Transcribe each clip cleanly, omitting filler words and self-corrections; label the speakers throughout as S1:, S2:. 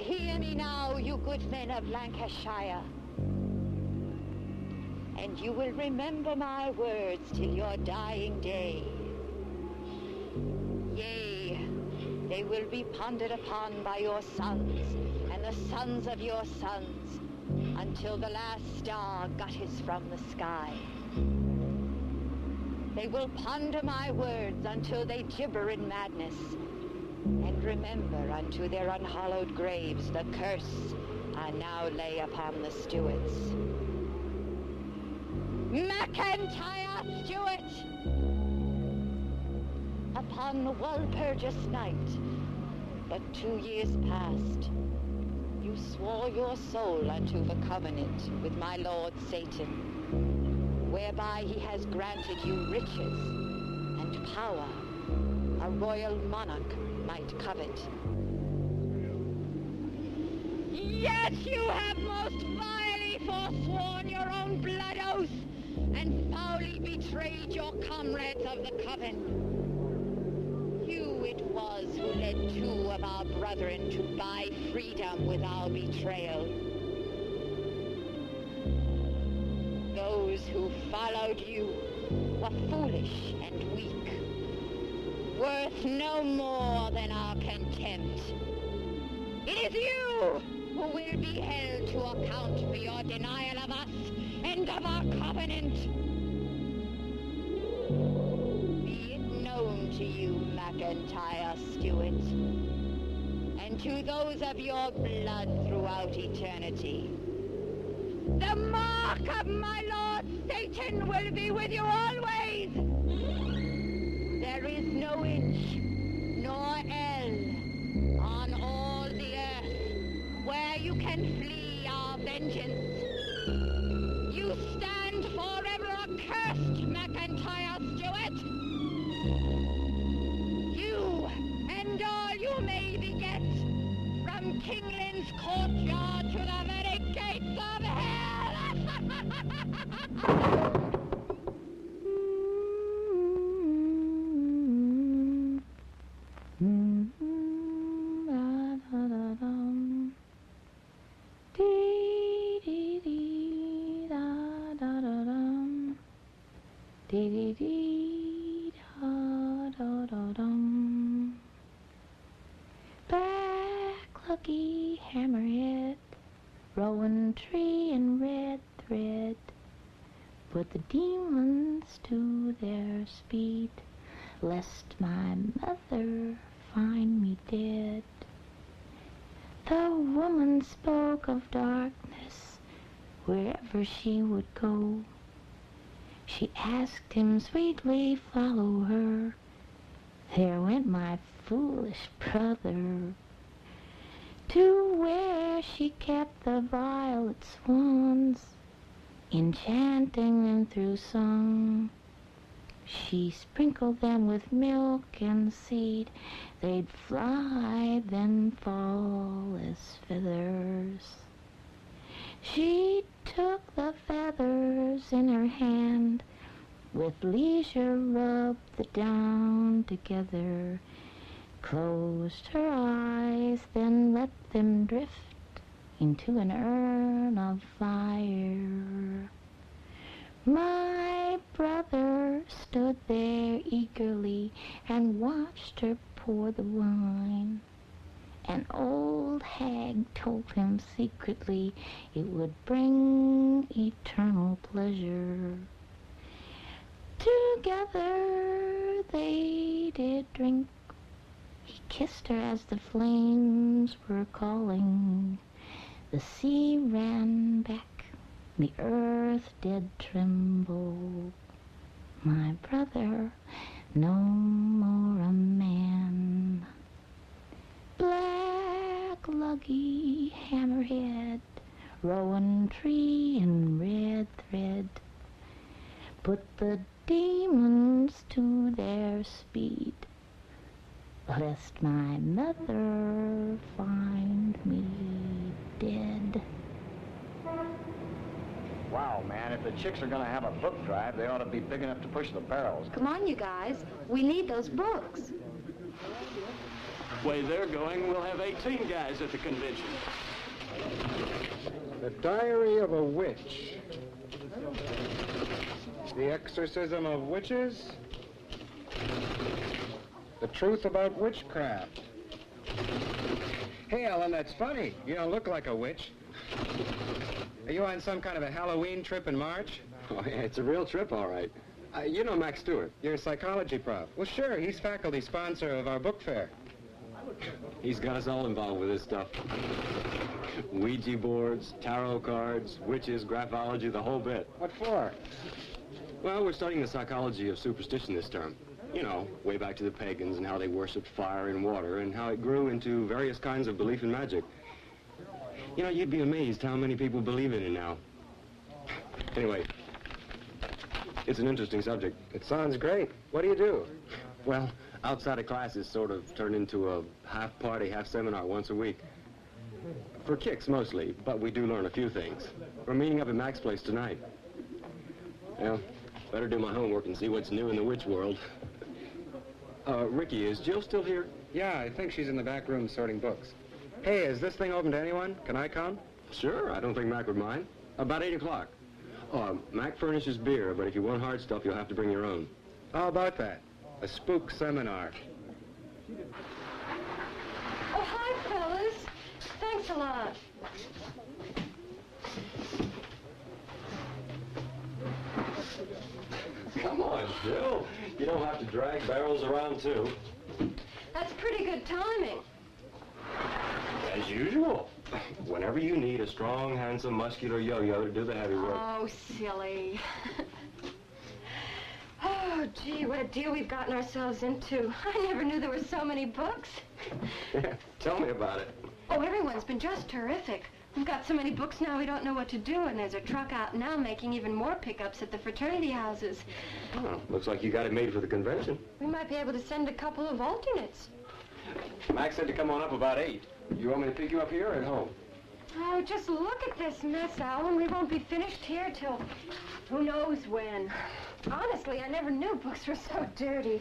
S1: hear me now, you good men of Lancashire, and you will remember my words till your dying day. Yea, they will be pondered upon by your sons and the sons of your sons until the last star gutters from the sky. They will ponder my words until they gibber in madness, and remember unto their unhallowed graves the curse I now lay upon the Stuarts. MacIntyre Stuart! Upon Walpurgis night, but 2 years past, you swore your soul unto the covenant with my lord Satan, whereby he has granted you riches and power a royal monarch might covet. Yet you have most vilely forsworn your own blood oath and foully betrayed your comrades of the coven. You it was who led 2 of our brethren to buy freedom with our betrayal. Those who followed you were foolish and weak, worth no more than our contempt. It is you who will be held to account for your denial of us and of our covenant. Be it known to you, MacIntyre Stuart, and to those of your blood throughout eternity, the mark of my lord Satan will be with you always. There is no inch nor ell on all the earth where you can flee our vengeance. You stand forever accursed, MacIntyre Stuart. You and all you may beget, from Kinglin's courtyard to the very gates of hell.
S2: Black lucky hammerhead, rowan tree and red thread, put the demons to their speed, lest my mother find me dead. The woman spoke of darkness wherever she would go. She asked him sweetly, follow her. There went my foolish brother to where she kept the violet swans, enchanting them through song. She sprinkled them with milk and seed. They'd fly, then fall as feathers. She took the feathers in her hand, with leisure rubbed the down together, closed her eyes, then let them drift into an urn of fire. My brother stood there eagerly and watched her pour the wine. An old hag told him secretly it would bring eternal pleasure. Together they did drink. He kissed her as the flames were calling. The sea ran back, the earth did tremble. My brother, no more a man. Black luggy hammerhead, rowan tree and red thread, put the demons to their speed, lest my mother find me dead.
S3: Wow, man, if the chicks are going to have a book drive, they ought to be big enough to push the barrels.
S4: Come on, you guys. We need those books. Way they're going, we'll have 18 guys at the convention.
S5: The Diary of a Witch. The Exorcism of Witches. The Truth About Witchcraft. Hey, Ellen, that's funny. You don't look like a witch. Are you on some kind of a Halloween trip in March?
S6: Oh, yeah, it's a real trip, all right. You know Max Stewart.
S5: You're a psychology prof. Well, sure, he's faculty sponsor of our book fair.
S6: He's got us all involved with this stuff. Ouija boards, tarot cards, witches, graphology, the whole bit.
S5: What for?
S6: Well, we're studying the psychology of superstition this term. You know, way back to the pagans and how they worshipped fire and water and how it grew into various kinds of belief in magic. You know, you'd be amazed how many people believe in it now. Anyway, it's an interesting subject.
S5: It sounds great. What do you do?
S6: Well, outside of classes sort of turned into a half party, half seminar once a week. For kicks, mostly, but we do learn a few things. We're meeting up at Mac's place tonight. Well, better do my homework and see what's new in the witch world. Ricky, is Jill still here?
S5: Yeah, I think she's in the back room sorting books. Hey, is this thing open to anyone? Can I come?
S6: Sure, I don't think Mac would mind. About 8 o'clock. Mac furnishes beer, but if you want hard stuff, you'll have to bring your own.
S5: How about that? A spook seminar.
S7: Oh, hi, fellas. Thanks a lot.
S6: Come on, Jill. You don't have to drag barrels around, too.
S7: That's pretty good timing.
S6: As usual. Whenever you need a strong, handsome, muscular yo-yo to do the heavy work.
S7: Oh, silly. Oh, gee, what a deal we've gotten ourselves into. I never knew there were so many books.
S6: Yeah, tell me about it.
S7: Oh, everyone's been just terrific. We've got so many books now we don't know what to do, and there's a truck out now making even more pickups at the fraternity houses.
S6: Oh, looks like you got it made for the convention.
S7: We might be able to send a couple of alternates.
S6: Max said to come on up about 8. You want me to pick you up here or at home?
S7: Oh, just look at this mess, Alan. We won't be finished here till who knows when. Honestly, I never knew books were so dirty.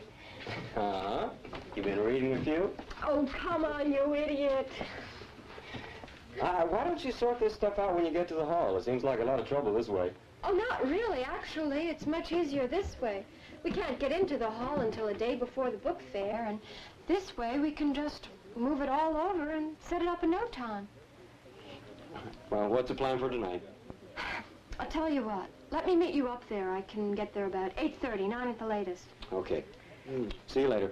S6: Uh-huh. You been reading a few?
S7: Oh, come on, you idiot.
S6: Why don't you sort this stuff out when you get to the hall? It seems like a lot of trouble this way.
S7: Oh, not really, actually. It's much easier this way. We can't get into the hall until a day before the book fair, and this way we can just move it all over and set it up in no time.
S6: Well, what's the plan for tonight?
S7: I'll tell you what. Let me meet you up there. I can get there about 8:30, 9 at the latest.
S6: Okay. See you later.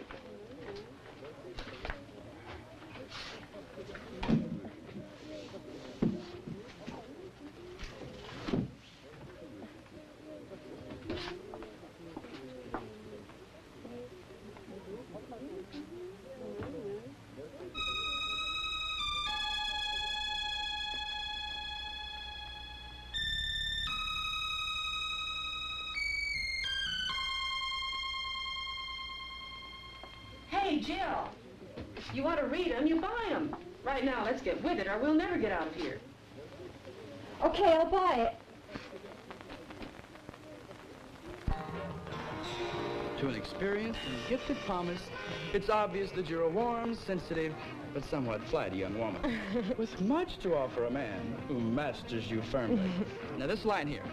S8: Hey, Jill, you want to read them, you buy them. Right now, let's get with it, or we'll never get out of here.
S7: Okay, I'll buy it.
S9: To an experienced and gifted palmist, it's obvious that you're a warm, sensitive, but somewhat flighty young woman, with much to offer a man who masters you firmly. Now, this line here,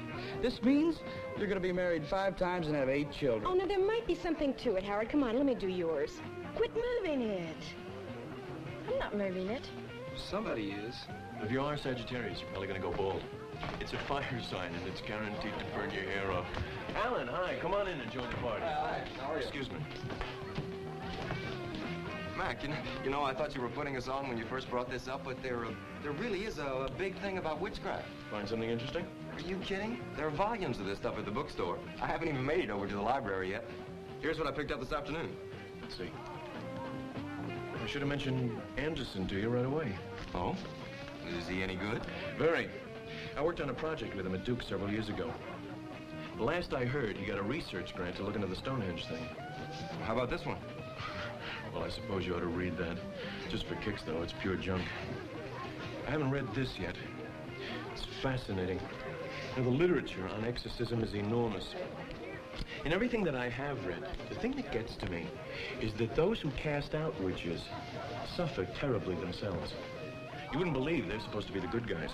S9: this means you're going to be married 5 times and have 8 children.
S10: Oh, now, there might be something to it, Howard. Come on, let me do yours. Quit moving it. I'm not moving it.
S11: Somebody is. If you are Sagittarius, you're probably going to go bald. It's a fire sign, and it's guaranteed to burn your hair off. Alan, hi. Come on in and join the party.
S6: Hi. How are you?
S11: Excuse me.
S6: Mac, you know, I thought you were putting us on when you first brought this up, but there really is a big thing about witchcraft.
S11: Find something interesting?
S6: Are you kidding? There are volumes of this stuff at the bookstore. I haven't even made it over to the library yet. Here's what I picked up this afternoon.
S11: Let's see. I should have mentioned Anderson to you right away.
S6: Oh? Is he any good?
S11: Very. I worked on a project with him at Duke several years ago. Last I heard, he got a research grant to look into the Stonehenge thing.
S6: How about this one?
S11: Well, I suppose you ought to read that. Just for kicks, though. It's pure junk. I haven't read this yet. It's fascinating. Now, the literature on exorcism is enormous. In everything that I have read, the thing that gets to me is that those who cast out witches suffer terribly themselves. You wouldn't believe they're supposed to be the good guys.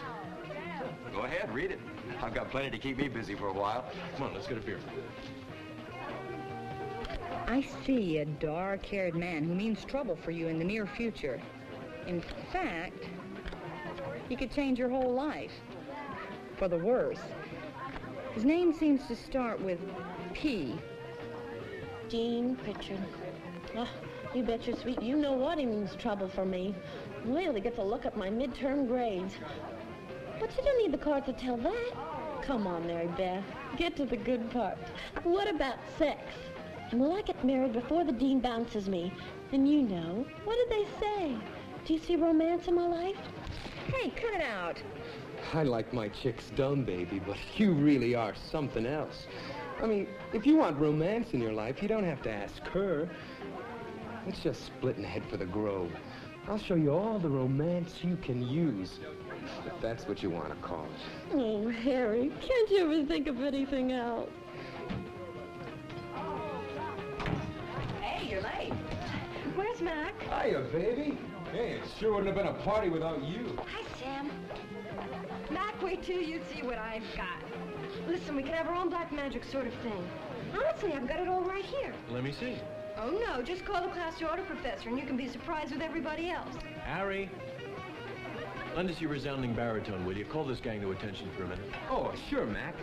S12: Go ahead, read it. I've got plenty to keep me busy for a while.
S11: Come on, let's get a beer.
S13: I see a dark-haired man who means trouble for you in the near future. In fact, he could change your whole life. For the worse. His name seems to start with P.
S10: Dean Pritchard. Oh, you bet your sweet you know what he means trouble for me. Wait till he gets a look at my midterm grades. But you don't need the card to tell that. Come on, Mary Beth. Get to the good part. What about sex? And will I get married before the dean bounces me? And you know, what did they say? Do you see romance in my life?
S13: Hey, cut it out.
S14: I like my chicks dumb, baby, but you really are something else. I mean, if you want romance in your life, you don't have to ask her. It's just splitting ahead for the Grove. I'll show you all the romance you can use, if that's what you want to call it.
S10: Oh, Harry, can't you ever think of anything else?
S13: Hey, you're late.
S7: Where's Mac?
S14: Hiya, baby. Hey, it sure wouldn't have been a party without you.
S7: Hi, Sam. Mac, wait till you see what I've got. Listen, we can have our own black magic sort of thing. Honestly, I've got it all right here.
S11: Let me see.
S7: Oh, no, just call the class order professor and you can be surprised with everybody else.
S11: Harry, lend us your resounding baritone, will you? Call this gang to attention for a minute.
S14: Oh, sure, Mac.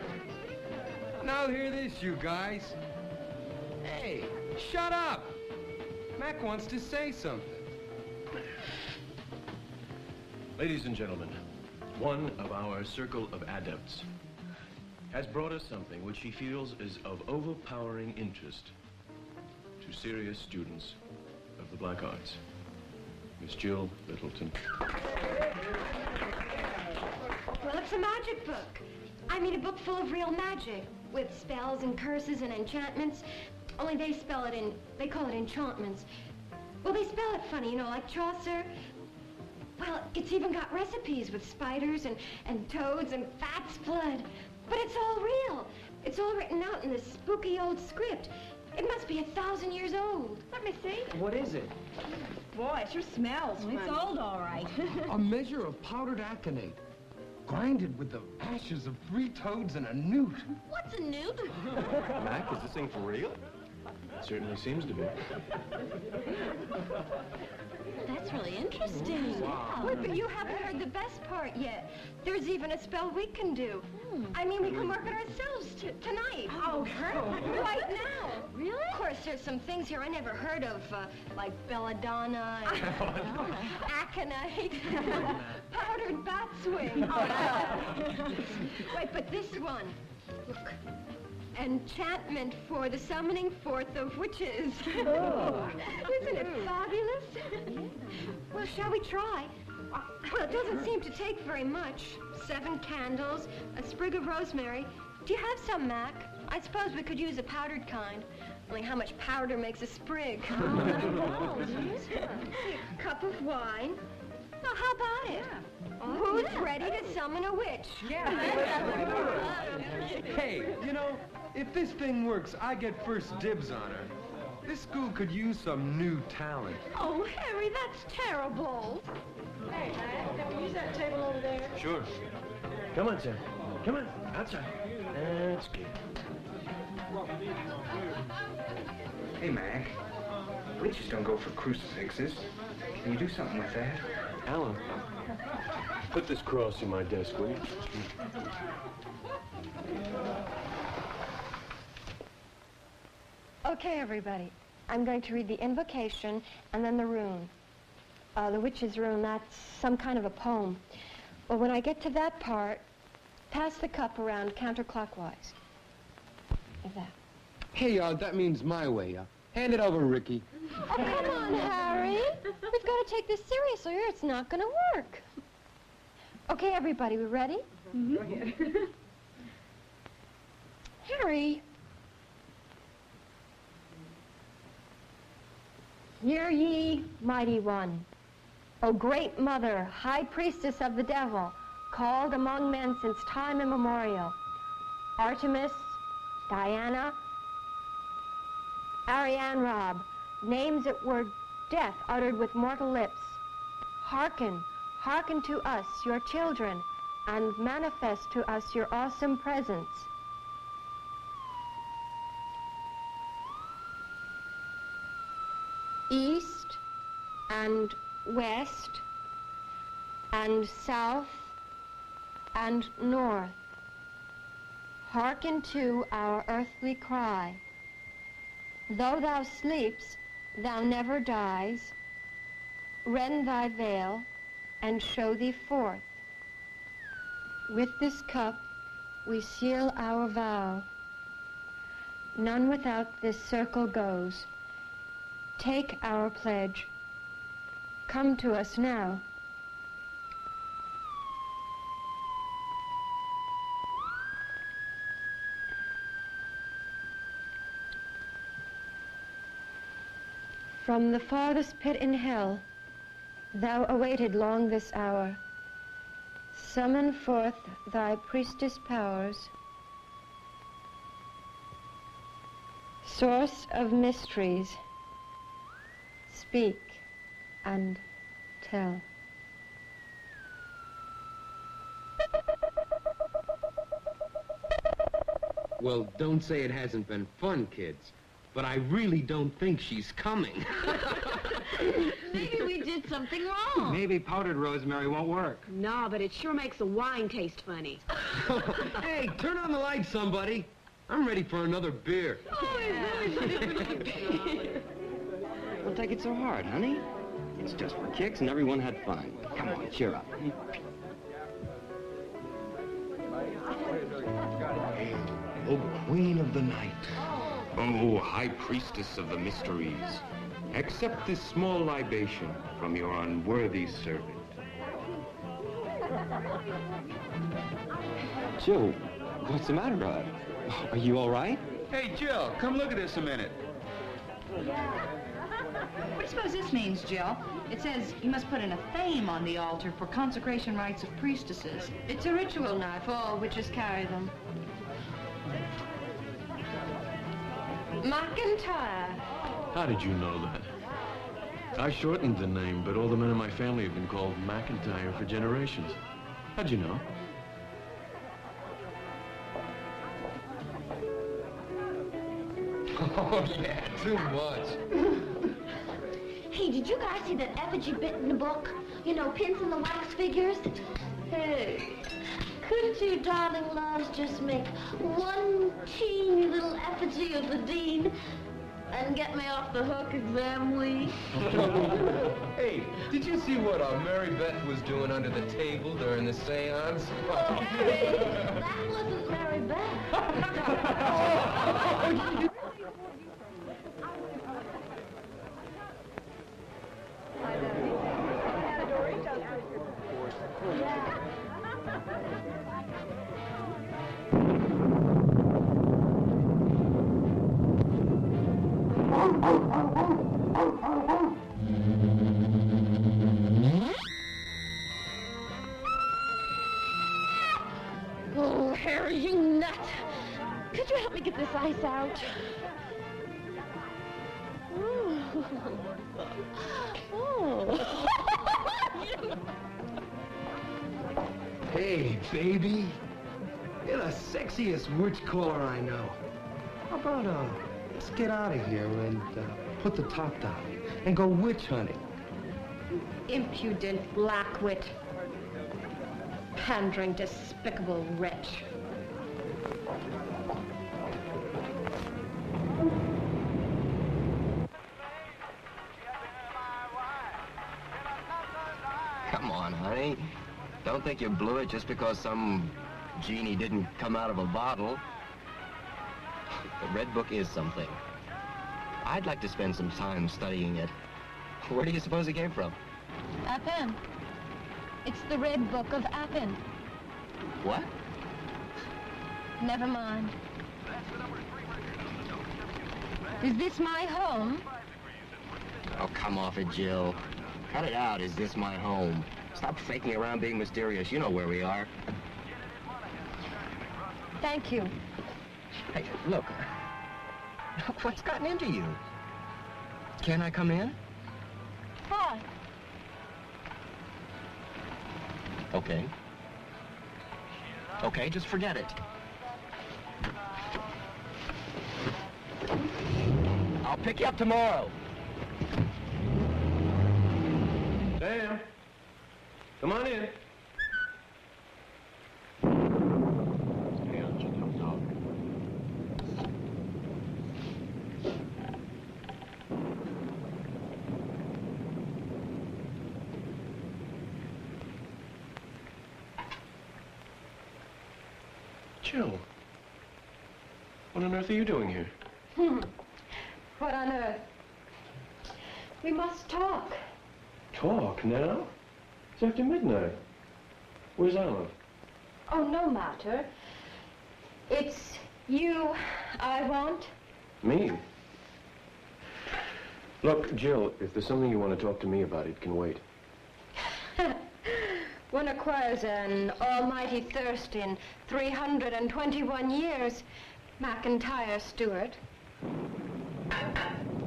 S14: Now hear this, you guys. Hey, shut up. Mac wants to say something.
S11: Ladies and gentlemen, one of our circle of adepts has brought us something which he feels is of overpowering interest to serious students of the Black Arts. Miss Jill Littleton.
S7: Well, it's a magic book. I mean, a book full of real magic, with spells and curses and enchantments. Only they call it enchantments. Well, they spell it funny, you know, like Chaucer. Well, it's even got recipes with spiders and toads and fat's blood. But it's all real. It's all written out in this spooky old script. It must be 1,000 years old. Let me see.
S5: What is it?
S13: Boy, it sure smells. It's old, all right.
S14: A measure of powdered aconite, grinded with the ashes of 3 toads and a newt.
S10: What's a newt?
S11: Mac, is this thing for real? It certainly seems to be.
S10: That's really interesting.
S7: Wow. Wait, but you haven't heard the best part yet. There's even a spell we can do. I mean, we can work it ourselves tonight.
S10: Oh,
S7: right now.
S10: Really?
S7: Of course, there's some things here I never heard of, like belladonna, and aconite, powdered batswing. Wait, but this one, look. Enchantment for the summoning forth of witches. Oh. Isn't it fabulous? Yeah. Well, shall we try? Well, it doesn't seem to take very much. 7 candles, a sprig of rosemary. Do you have some, Mac? I suppose we could use a powdered kind. Only how much powder makes a sprig? Cup of wine. Well, how about it? Who's ready to summon a witch?
S14: Hey, you know, if this thing works, I get first dibs on her. This school could use some new talent.
S7: Oh, Harry, that's terrible.
S8: Hey, can we use that table over there?
S11: Sure. Come on, Sam. Come on, outside. That's good.
S5: Hey, Mac. Witches don't go for crucifixes. Can you do something with that?
S11: Alan, put this cross in my desk, will you?
S7: Okay, everybody. I'm going to read the invocation and then the rune. The witch's rune, that's some kind of a poem. Well, when I get to that part, pass the cup around counterclockwise. Like that.
S14: Hey, that means my way. Hand it over, Ricky.
S7: Oh, come on, Harry. We've got to take this seriously or it's not going to work. Okay, everybody, we ready? Mm-hmm. Harry. Hear ye, mighty one, O great mother, high priestess of the devil, called among men since time immemorial, Artemis, Diana, Ariane Rob, names that were death uttered with mortal lips. Hearken, hearken to us, your children, and manifest to us your awesome presence. East and west and south and north, hearken to our earthly cry. Though thou sleepst, thou never dies. Rend thy veil and show thee forth. With this cup we seal our vow. None without this circle goes. Take our pledge. Come to us now. From the farthest pit in hell, thou awaited long this hour. Summon forth thy priestess powers. Source of mysteries, speak and tell.
S14: Well, don't say it hasn't been fun, kids. But I really don't think she's coming.
S10: Maybe we did something wrong.
S5: Maybe powdered rosemary won't work.
S8: No, but it sure makes the wine taste funny.
S14: Hey, turn on the light, somebody. I'm ready for another beer.
S6: Don't take it so hard, honey. It's just for kicks and everyone had fun. Come on, cheer up.
S14: Oh, queen of the night. Oh, high priestess of the mysteries. Accept this small libation from your unworthy servant.
S6: Jill, what's the matter? Are you all right?
S5: Hey, Jill, come look at this a minute.
S15: What do you suppose this means, Jill? It says you must put in a theme on the altar for consecration rites of priestesses. It's a ritual knife, all witches carry them.
S7: McIntyre.
S11: How did you know that? I shortened the name, but all the men in my family have been called McIntyre for generations. How'd you know?
S14: Oh, yeah, too much.
S10: Hey, did you guys see that effigy bit in the book? You know, pins in the wax figures? Hey, couldn't you darling loves just make one teeny little effigy of the dean and get me off the hook exam week?
S14: Hey, did you see what Mary Beth was doing under the table during the seance?
S10: Hey, that wasn't Mary Beth. Oh, Harry, you nut. Could you help me get this ice out? Oh.
S14: Hey, baby. You're the sexiest witch caller I know. How about, let's get out of here and, put the top down and go witch hunting.
S7: Impudent blackwit. Pandering, despicable wretch.
S12: Come on, honey. Don't think you blew it just because some genie didn't come out of a bottle. The Red Book is something. I'd like to spend some time studying it. Where do you suppose it came from?
S7: Appin. It's the Red Book of Appin.
S12: What?
S7: Never mind. Is this my home?
S12: Oh, come off it, Jill. Cut it out. Is this my home? Stop faking around being mysterious. You know where we are.
S7: Thank you.
S12: Hey, look. What's gotten into you? Can I come in?
S10: What?
S12: Okay. Okay, just forget it. I'll pick you up tomorrow.
S11: Sam, come on in. Jill, what on earth are you doing here?
S7: What on earth? We must talk.
S11: Talk now? It's after midnight. Where's Olive?
S7: Oh, no matter. It's you I want.
S11: Me? Look, Jill, if there's something you want to talk to me about, it can wait.
S7: One acquires an almighty thirst in 321 years, McIntyre Stewart.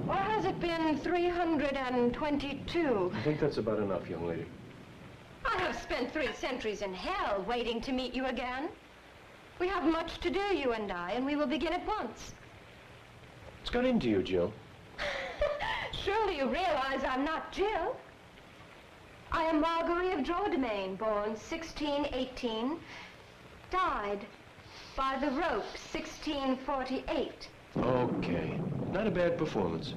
S7: Or has it been 322?
S11: I think that's about enough, young lady.
S7: I have spent 3 centuries in hell waiting to meet you again. We have much to do, you and I, and we will begin at once.
S11: What's got into you, Jill?
S7: Surely you realize I'm not Jill. I am Marguerite of Drodomain, born 1618, died by the rope 1648.
S11: Okay. Not a bad performance.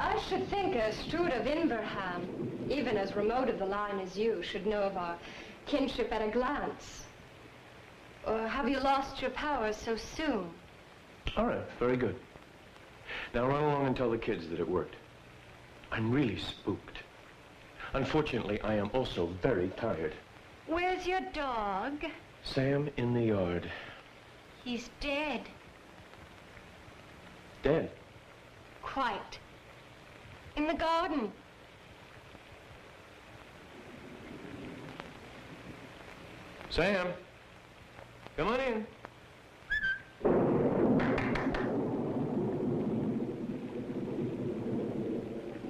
S7: I should think a Stewart of Inverham, even as remote of the line as you, should know of our kinship at a glance. Or have you lost your powers so soon?
S11: All right, very good. Now run along and tell the kids that it worked. I'm really spooked. Unfortunately, I am also very tired.
S7: Where's your dog?
S11: Sam in the yard.
S7: He's dead.
S11: Dead?
S7: Quite. In the garden.
S11: Sam, come on in.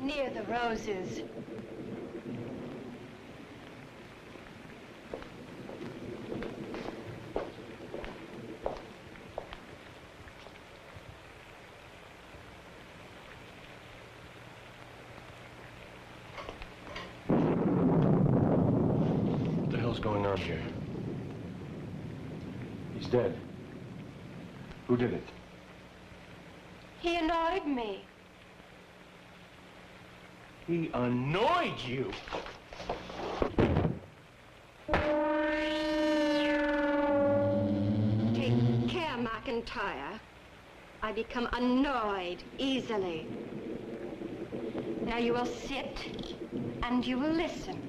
S7: Near the roses.
S11: What the hell's going on here? He's dead. Who did it?
S7: He annoyed me.
S11: He annoyed you.
S7: Take care, McIntyre. I become annoyed easily. Now you will sit and you will listen.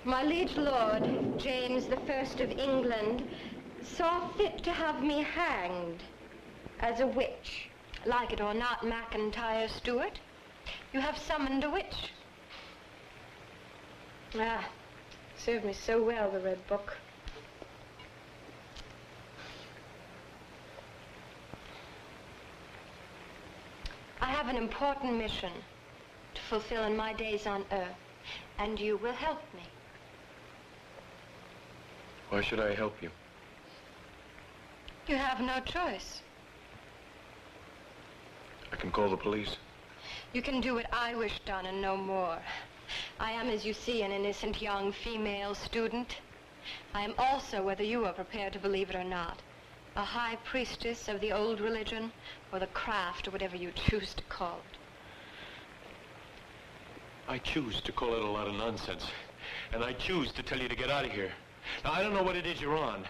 S7: My liege lord, James I of England, saw fit to have me hanged as a witch. Like it or not, McIntyre Stewart, you have summoned a witch. Ah, served me so well, the Red Book. I have an important mission to fulfill in my days on Earth, and you will help me.
S11: Why should I help you?
S7: You have no choice.
S11: I can call the police.
S7: You can do what I wish done and no more. I am, as you see, an innocent young female student. I am also, whether you are prepared to believe it or not, a high priestess of the old religion, or the craft, or whatever you choose to call it.
S11: I choose to call it a lot of nonsense. And I choose to tell you to get out of here. Now, I don't know what it is you're on,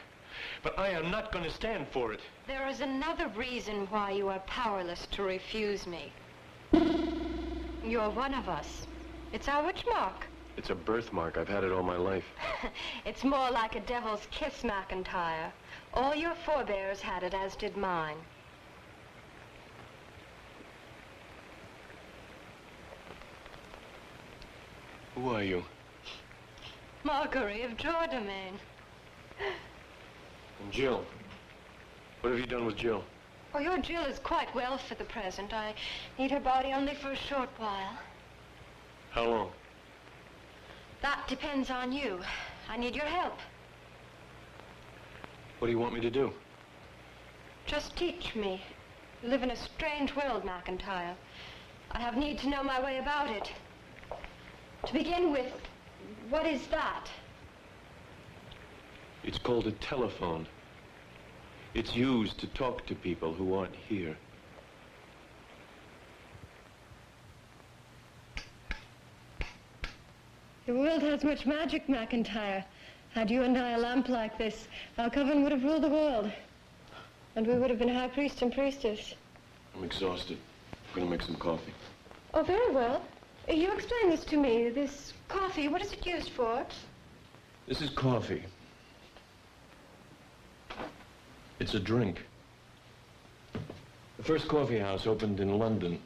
S11: but I am not going to stand for it.
S7: There is another reason why you are powerless to refuse me. You're one of us. It's our witch mark.
S11: It's a birthmark. I've had it all my life.
S7: It's more like a devil's kiss, McIntyre. All your forebears had it, as did mine.
S11: Who are you?
S7: Marguerite of Drodomain.
S11: And Jill. What have you done with Jill?
S7: Oh, your Jill is quite well for the present. I need her body only for a short while.
S11: How long?
S7: That depends on you. I need your help.
S11: What do you want me to do?
S7: Just teach me. You live in a strange world, McIntyre. I have need to know my way about it. To begin with, what is that?
S11: It's called a telephone. It's used to talk to people who aren't here.
S7: The world has much magic, McIntyre. Had you and I a lamp like this, our coven would have ruled the world. And we would have been high priest and priestess.
S11: I'm exhausted. I'm gonna make some coffee.
S7: Oh, very well. You explain this to me. This coffee, what is it used for?
S11: This is coffee. It's a drink. The first coffee house opened in London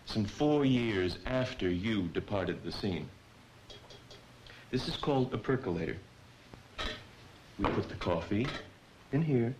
S11: some 4 years after you departed the scene. This is called a percolator. We put the coffee in here.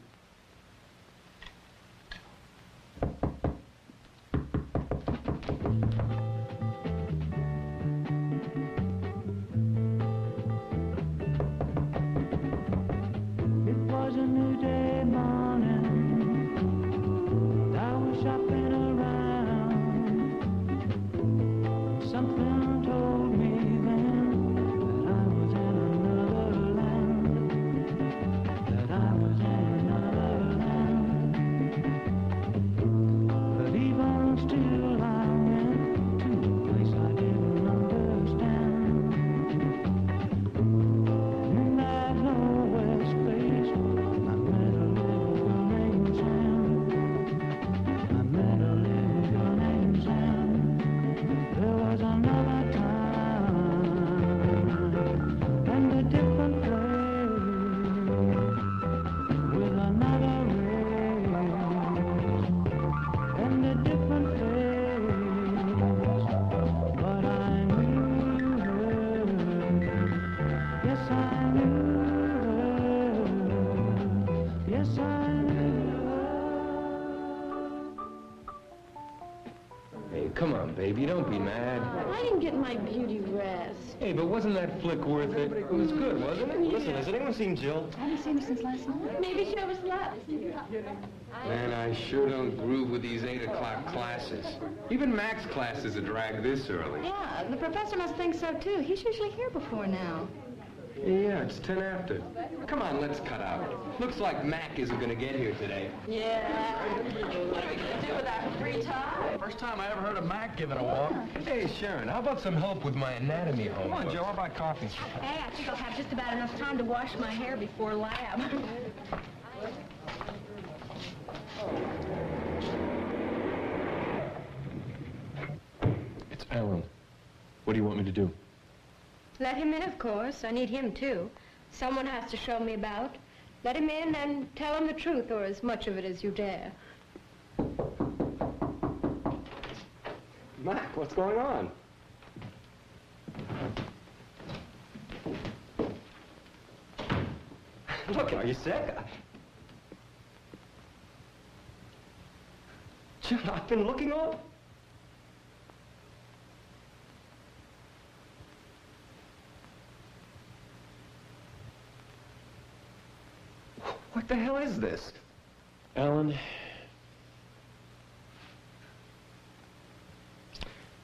S14: Come on, baby, don't be mad.
S10: I didn't get my beauty rest.
S14: Hey, but wasn't that flick worth it? It was good, wasn't it?
S6: Listen, has anyone seen Jill?
S15: I haven't seen her since last night.
S10: Maybe she overslept.
S14: Man, I sure don't groove with these 8 o'clock classes. Even Mac's class is a drag this early.
S15: Yeah, the professor must think so, too. He's usually here before now.
S14: Yeah, it's 10 after. Come on, let's cut out. Looks like Mac isn't gonna get here today.
S10: Yeah. What are we going to do with our free time?
S9: First time I ever heard of Mac giving a walk.
S14: Hey, Sharon, how about some help with my anatomy
S9: Come
S14: homework?
S9: on, Joe, how about coffee?
S10: Hey, I think I'll have just about enough time to wash my hair before lab.
S11: It's Alan. What do you want me to do?
S7: Let him in, of course. I need him, too. Someone has to show me about. Let him in and tell him the truth, or as much of it as you dare.
S6: Mac, what's going on? Look, are you sick? Jill, I've been looking all... What the hell is this?
S11: Alan,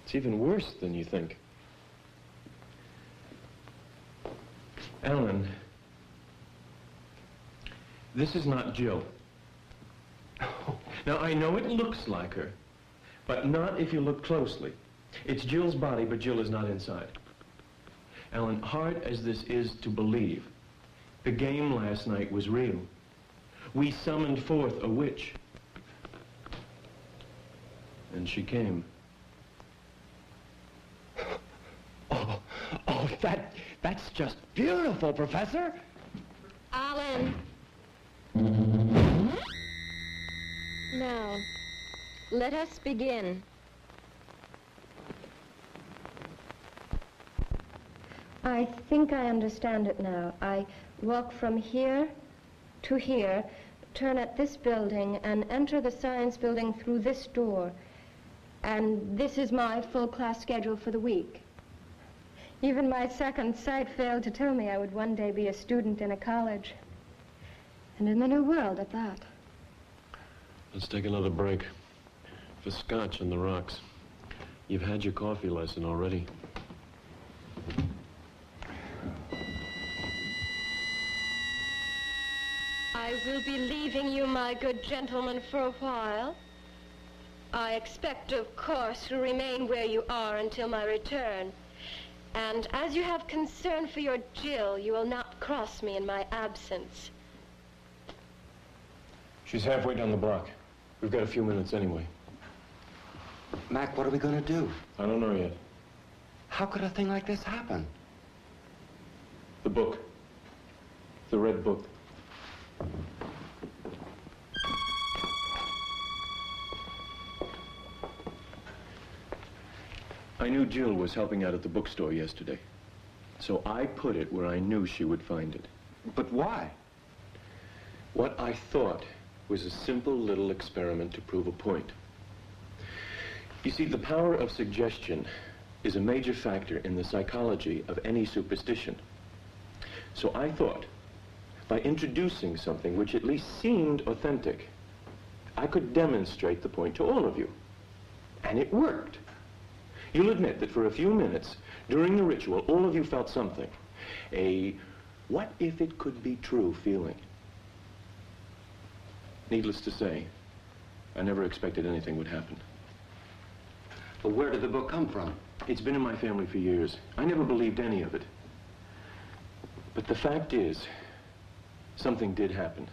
S11: it's even worse than you think. Alan, this is not Jill. Now, I know it looks like her, but not if you look closely. It's Jill's body, but Jill is not inside. Alan, hard as this is to believe, the game last night was real. We summoned forth a witch. And she came.
S12: Oh, that's just beautiful, Professor.
S7: Alan. Now, let us begin. I think I understand it now. I walk from here to here, turn at this building and enter the science building through this door. And this is my full class schedule for the week. Even my second sight failed to tell me I would one day be a student in a college. And in the New World at that.
S11: Let's take another break. For scotch on the rocks. You've had your coffee lesson already.
S7: I will be leaving you, my good gentleman, for a while. I expect, of course, to remain where you are until my return. And as you have concern for your Jill, you will not cross me in my absence.
S11: She's halfway down the block. We've got a few minutes anyway.
S6: Mac, what are we going to do?
S11: I don't know yet.
S6: How could a thing like this happen?
S11: The book. The red book. I knew Jill was helping out at the bookstore yesterday. So I put it where I knew she would find it.
S6: But why?
S11: What I thought was a simple little experiment to prove a point. You see, the power of suggestion is a major factor in the psychology of any superstition. So I thought, by introducing something which at least seemed authentic, I could demonstrate the point to all of you. And it worked. You'll admit that for a few minutes during the ritual, all of you felt something. A what if it could be true feeling. Needless to say, I never expected anything would happen.
S6: But where did the book come from?
S11: It's been in my family for years. I never believed any of it. But the fact is, something did happen.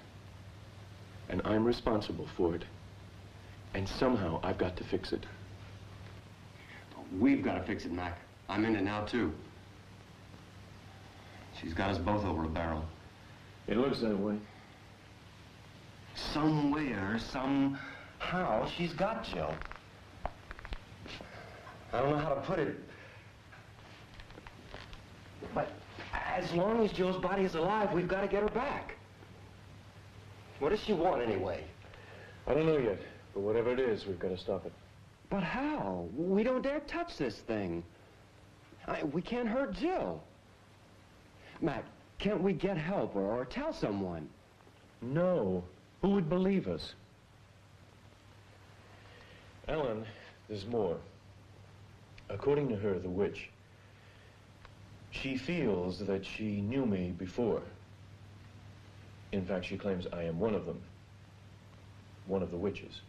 S11: And I'm responsible for it. And somehow I've got to fix it.
S6: We've got to fix it, Mac. I'm in it now, too. She's got us both over a barrel.
S11: It looks that way.
S6: Somewhere, somehow, she's got Jill. I don't know how to put it. But as long as Jill's body is alive, we've got to get her back. What does she want, anyway?
S11: I don't know yet, but whatever it is, we've got to stop it.
S6: But how? We don't dare touch this thing. We can't hurt Jill. Mac, can't we get help or tell someone?
S11: No. Who would believe us? Ellen, there's more. According to her, the witch, she feels that she knew me before. In fact, she claims I am one of them. One of the witches.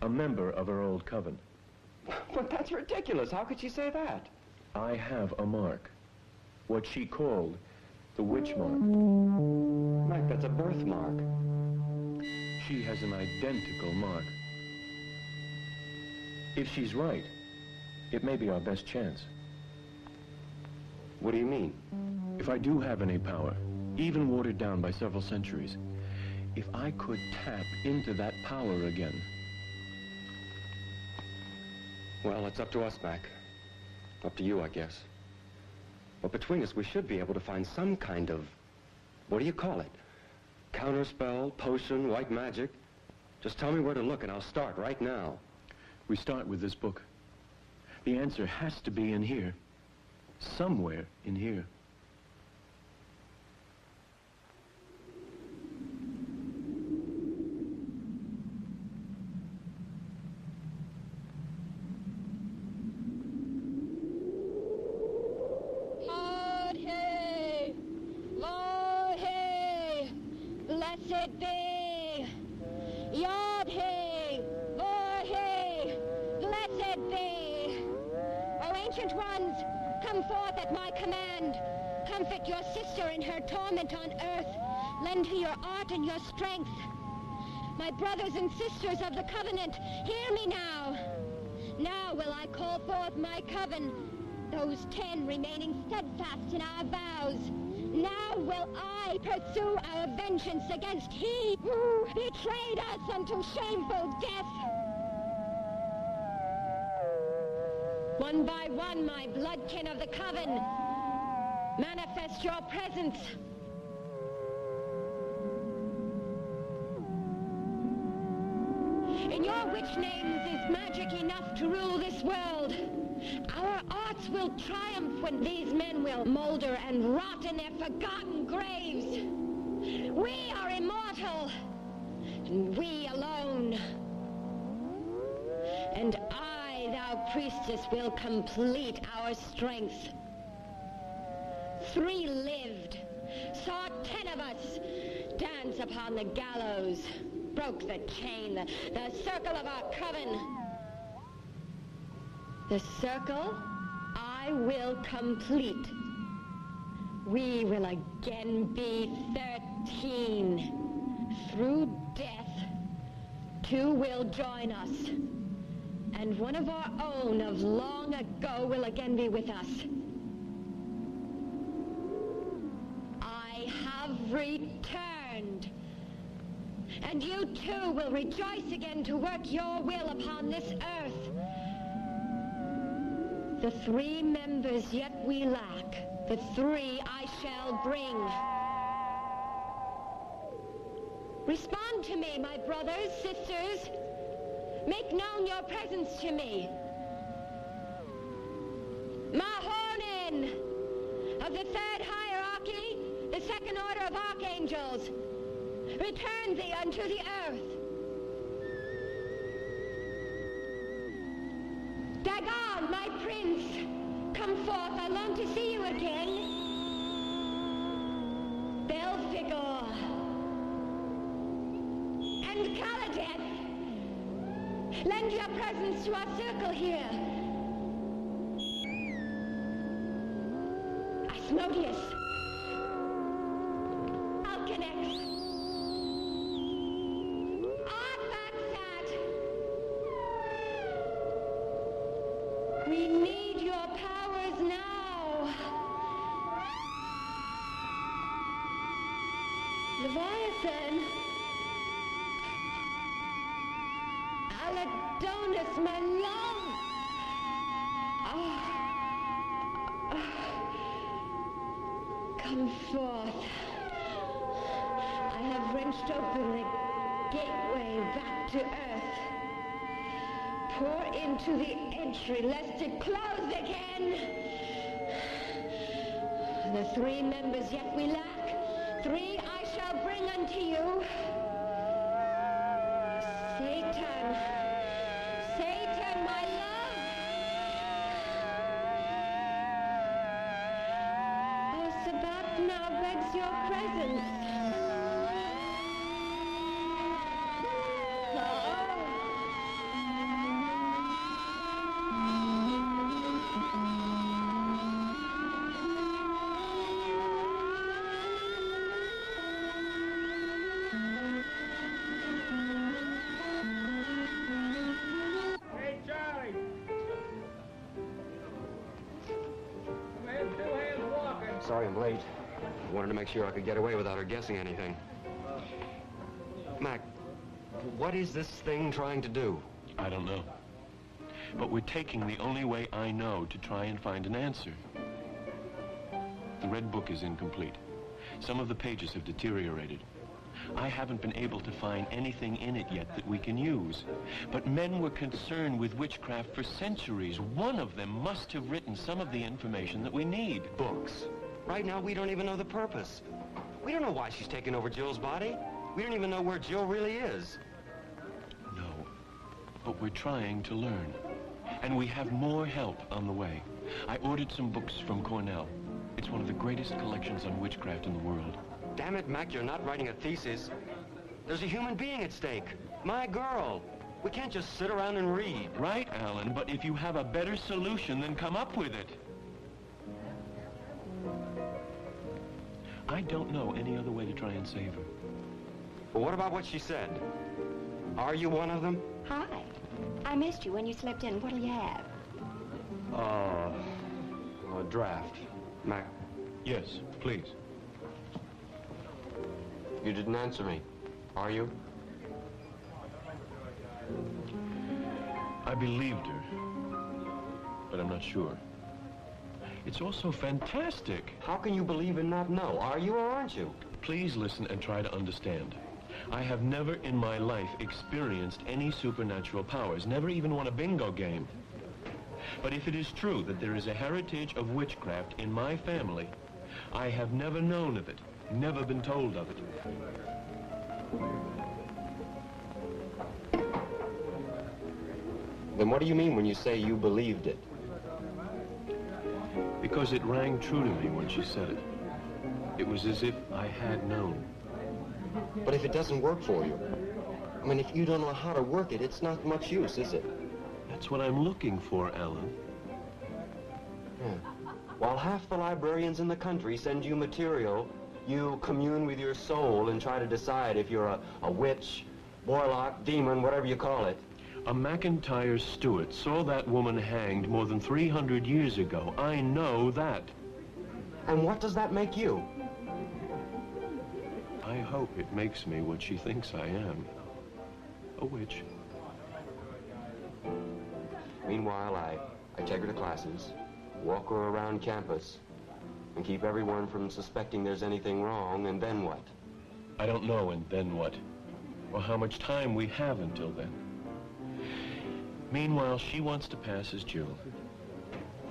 S11: A member of her old coven.
S6: But that's ridiculous. How could she say that?
S11: I have a mark. What she called the witch mark.
S6: Mac, that's a birthmark.
S11: She has an identical mark. If she's right, it may be our best chance.
S6: What do you mean?
S11: If I do have any power, even watered down by several centuries, if I could tap into that power again.
S6: Well, it's up to us, Mac. Up to you, I guess. But between us, we should be able to find some kind of, what do you call it? Counterspell, potion, white magic. Just tell me where to look and I'll start right now.
S11: We start with this book. The answer has to be in here. Somewhere in here.
S7: Blessed be, Yod-He, Vor-He, blessed be. O ancient ones, come forth at my command. Comfort your sister in her torment on earth. Lend her your art and your strength. My brothers and sisters of the covenant, hear me now. Now will I call forth my coven, those 10 remaining steadfast in our vows. Now will I pursue our vengeance against he who betrayed us unto shameful death. One by one, my bloodkin of the coven, manifest your presence. Your witch names is magic enough to rule this world. Our arts will triumph when these men will molder and rot in their forgotten graves. We are immortal, and we alone. And I, thou priestess, will complete our strength. 3 lived, saw 10 of us dance upon the gallows, broke the chain, the circle of our coven. The circle I will complete. We will again be 13. Through death, 2 will join us. And one of our own of long ago will again be with us. I have returned. And you too will rejoice again to work your will upon this earth. The 3 members yet we lack, the 3 I shall bring. Respond to me, my brothers, sisters. Make known your presence to me. Mahonin of the 3rd hierarchy, the 2nd order of archangels, return thee unto the earth. Dagon, my prince, come forth. I long to see you again. Belphegor and Kaladeth, lend your presence to our circle here. Asmodeus, Alcanex, Arphaxad. We need your powers now. Leviathan. Aladonis, my love! Come forth. I have wrenched open the gateway back to earth. Pour into the entry, lest it close again. The 3 members yet we lack. 3 I shall bring unto you. Satan, Satan, my love! Oh, Sabat now begs your presence.
S6: Sorry I'm late. I wanted to make sure I could get away without her guessing anything. Mac, what is this thing trying to do?
S11: I don't know. But we're taking the only way I know to try and find an answer. The Red Book is incomplete. Some of the pages have deteriorated. I haven't been able to find anything in it yet that we can use. But men were concerned with witchcraft for centuries. One of them must have written some of the information that we need.
S6: Books. Right now, we don't even know the purpose. We don't know why she's taken over Jill's body. We don't even know where Jill really is.
S11: No, but we're trying to learn. And we have more help on the way. I ordered some books from Cornell. It's one of the greatest collections on witchcraft in the world.
S6: Damn it, Mac, you're not writing a thesis. There's a human being at stake. My girl. We can't just sit around and read.
S11: Right, Alan, but if you have a better solution, then come up with it. I don't know any other way to try and save her.
S6: But what about what she said? Are you one of them?
S7: Hi. I missed you when you slept in. What'll you have?
S6: A draft. Mac.
S11: Yes, please.
S6: You didn't answer me. Are you?
S11: I believed her, but I'm not sure. It's all so fantastic.
S6: How can you believe and not know? Are you or aren't you?
S11: Please listen and try to understand. I have never in my life experienced any supernatural powers, never even won a bingo game. But if it is true that there is a heritage of witchcraft in my family, I have never known of it, never been told of it.
S6: Then what do you mean when you say you believed it?
S11: Because it rang true to me when she said it. It was as if I had known.
S6: But if it doesn't work for you, I mean, if you don't know how to work it, it's not much use, is it?
S11: That's what I'm looking for, Alan.
S6: Yeah. While half the librarians in the country send you material, you commune with your soul and try to decide if you're a witch, warlock, demon, whatever you call it.
S11: A McIntyre Stewart saw that woman hanged more than 300 years ago. I know that.
S6: And what does that make you?
S11: I hope it makes me what she thinks I am. A witch.
S6: Meanwhile, I take her to classes, walk her around campus, and keep everyone from suspecting there's anything wrong, and then what?
S11: I don't know, and then what? Or how much time we have until then. Meanwhile, she wants to pass as Jill,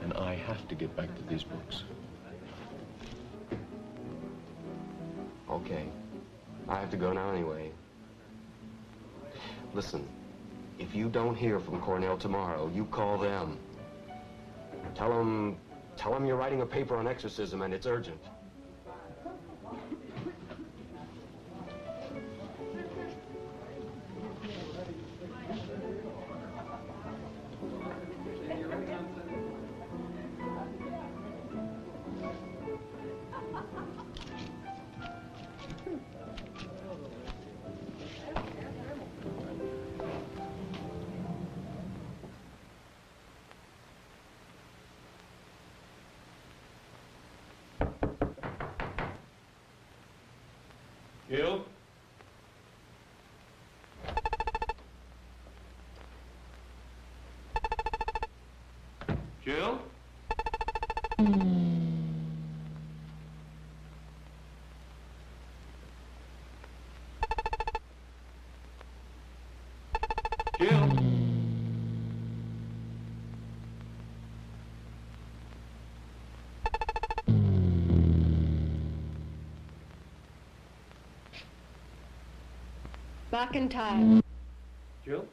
S11: and I have to get back to these books.
S6: Okay. I have to go now anyway. Listen, if you don't hear from Cornell tomorrow, you call them. Tell them you're writing a paper on exorcism and it's urgent.
S11: Jill? Jill? Jill?
S1: McIntyre,
S11: Jill?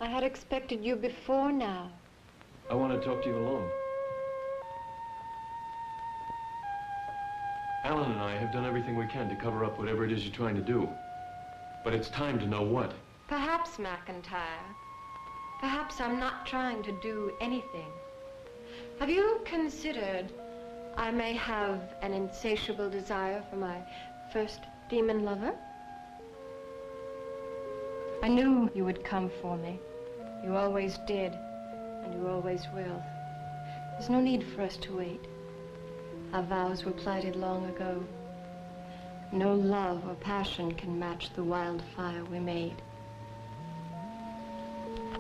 S1: I had expected you before now.
S11: I want to talk to you alone. Alan and I have done everything we can to cover up whatever it is you're trying to do. But it's time to know what.
S7: Perhaps, McIntyre. Perhaps I'm not trying to do anything. Have you considered I may have an insatiable desire for my first demon lover? I knew you would come for me. You always did, and you always will. There's no need for us to wait. Our vows were plighted long ago. No love or passion can match the wildfire we made.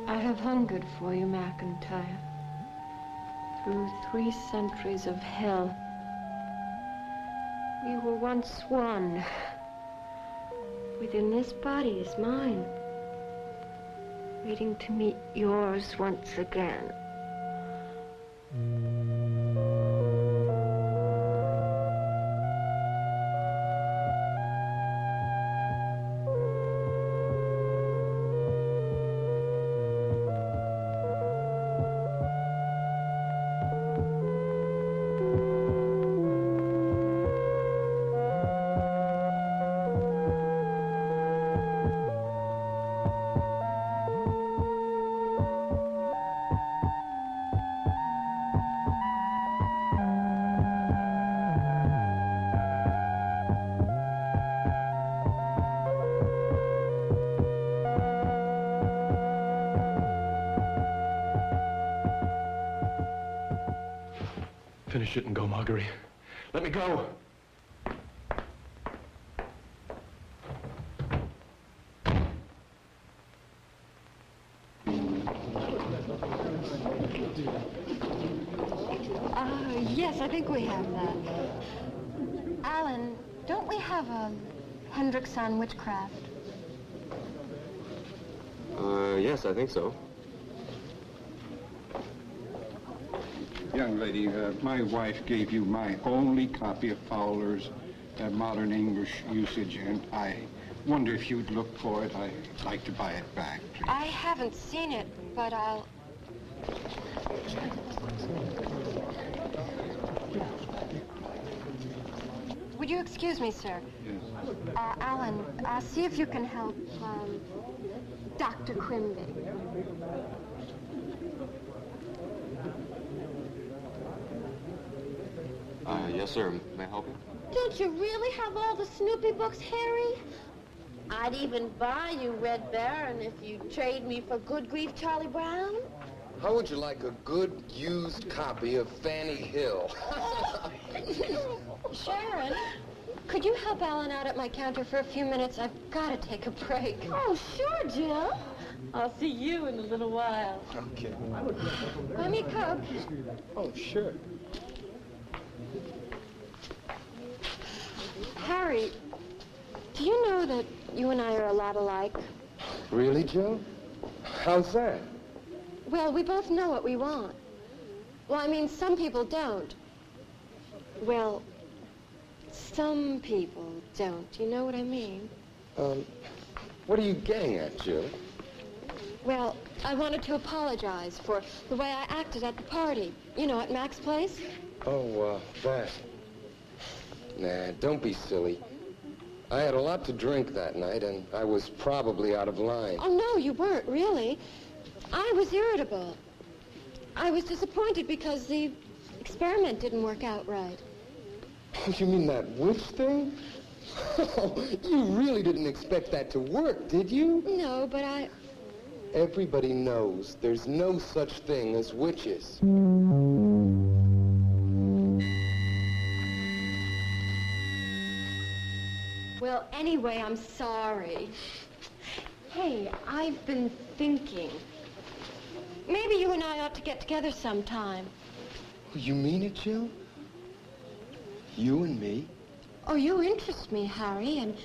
S7: I have hungered for you, McIntyre. Through 3 centuries of hell, we were once one. Within this body is mine, waiting to meet yours once again.
S11: Finish it and go, Marguerite. Let me go.
S7: Yes, I think we have that. Alan, don't we have a Hendricks on witchcraft?
S6: Yes, I think so.
S16: Young lady, my wife gave you my only copy of Fowler's Modern English Usage, and I wonder if you'd look for it. I'd like to buy it back, please.
S7: I haven't seen it, but I'll... Would you excuse me, sir?
S16: Yes.
S7: Alan, see if you can help, Dr. Quimby.
S6: Yes, sir. May I help you?
S10: Don't you really have all the Snoopy books, Harry? I'd even buy you Red Baron if you'd trade me for Good Grief Charlie Brown.
S14: How would you like a good, used copy of Fanny Hill?
S7: Sharon, could you help Alan out at my counter for a few minutes? I've got to take a break.
S10: Oh, sure, Jill. I'll see you in a little while.
S14: Okay.
S7: Buy me a Coke.
S14: Oh, sure.
S7: Harry, do you know that you and I are a lot alike?
S14: Really, Jill? How's that?
S7: Well, we both know what we want. Well, I mean, some people don't. Well, some people don't. You know what I mean?
S14: What are you getting at, Jill?
S7: Well, I wanted to apologize for the way I acted at the party. You know, at Mac's place.
S14: Oh, that. Nah, don't be silly. I had a lot to drink that night, and I was probably out of line.
S7: Oh, no, you weren't, really. I was irritable. I was disappointed because the experiment didn't work out right.
S14: You mean that witch thing? You really didn't expect that to work, did you?
S7: No, but I...
S14: Everybody knows there's no such thing as witches.
S7: Well, anyway, I'm sorry. Hey, I've been thinking. Maybe you and I ought to get together sometime.
S14: You mean it, Jill? You and me?
S7: Oh, you interest me, Harry, and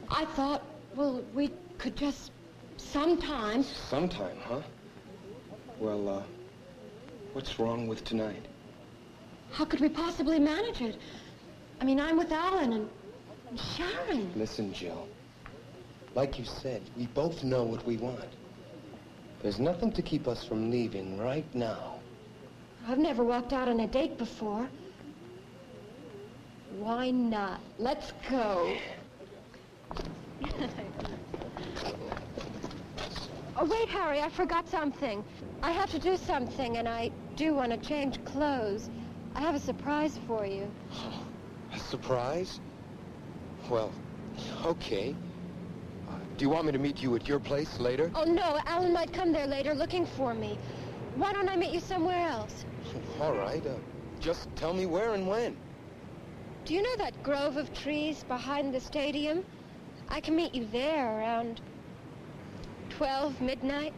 S7: I thought, well, we could just sometime...
S14: Sometime, huh? Well, what's wrong with tonight?
S7: How could we possibly manage it? I mean, I'm with Alan and Sharon.
S14: Listen, Jill. Like you said, we both know what we want. There's nothing to keep us from leaving right now.
S7: I've never walked out on a date before. Why not? Let's go. Oh, wait, Harry, I forgot something. I have to do something, and I do want to change clothes. I have a surprise for you.
S14: A surprise? Well, okay. Do you want me to meet you at your place later?
S7: Oh, no, Alan might come there later looking for me. Why don't I meet you somewhere else?
S14: All right, just tell me where and when.
S7: Do you know that grove of trees behind the stadium? I can meet you there around 12 midnight.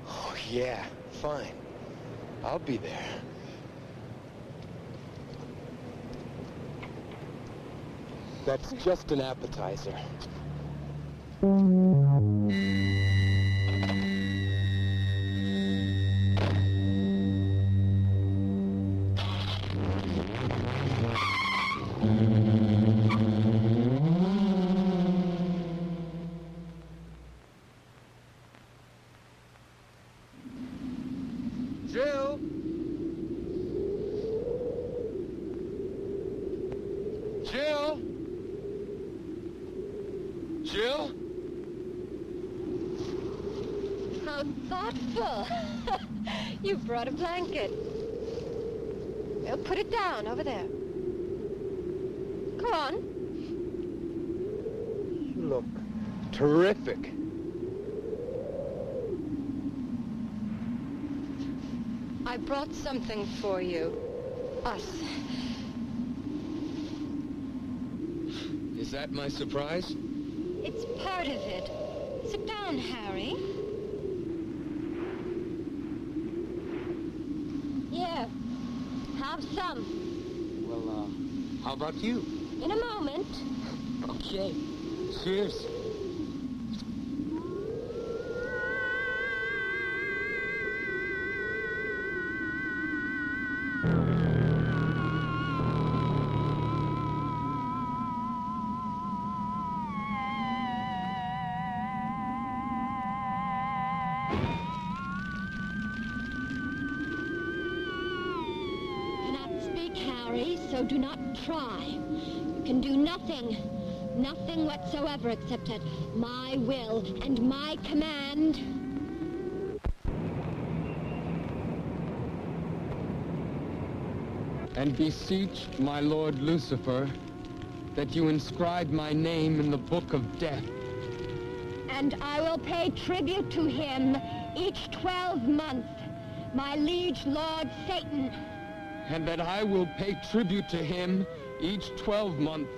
S14: Oh, yeah, fine. I'll be there. That's just an appetizer.
S17: Jill? Jill? Jill?
S7: How thoughtful. You brought a blanket. Well, put it down over there. Go on.
S14: You look terrific.
S7: I brought something for you. Us.
S14: Is that my surprise?
S7: It's part of it. Sit down, Harry. Yeah. Have some.
S14: Well, how about you?
S7: In a moment.
S14: Okay. Cheers.
S18: so do not try. You can do nothing. Nothing whatsoever except at my will and my command.
S14: And beseech my Lord Lucifer that you inscribe my name in the book of death.
S18: And I will pay tribute to him each 12 months, my liege Lord Satan.
S14: And that I will pay tribute to him each 12 month,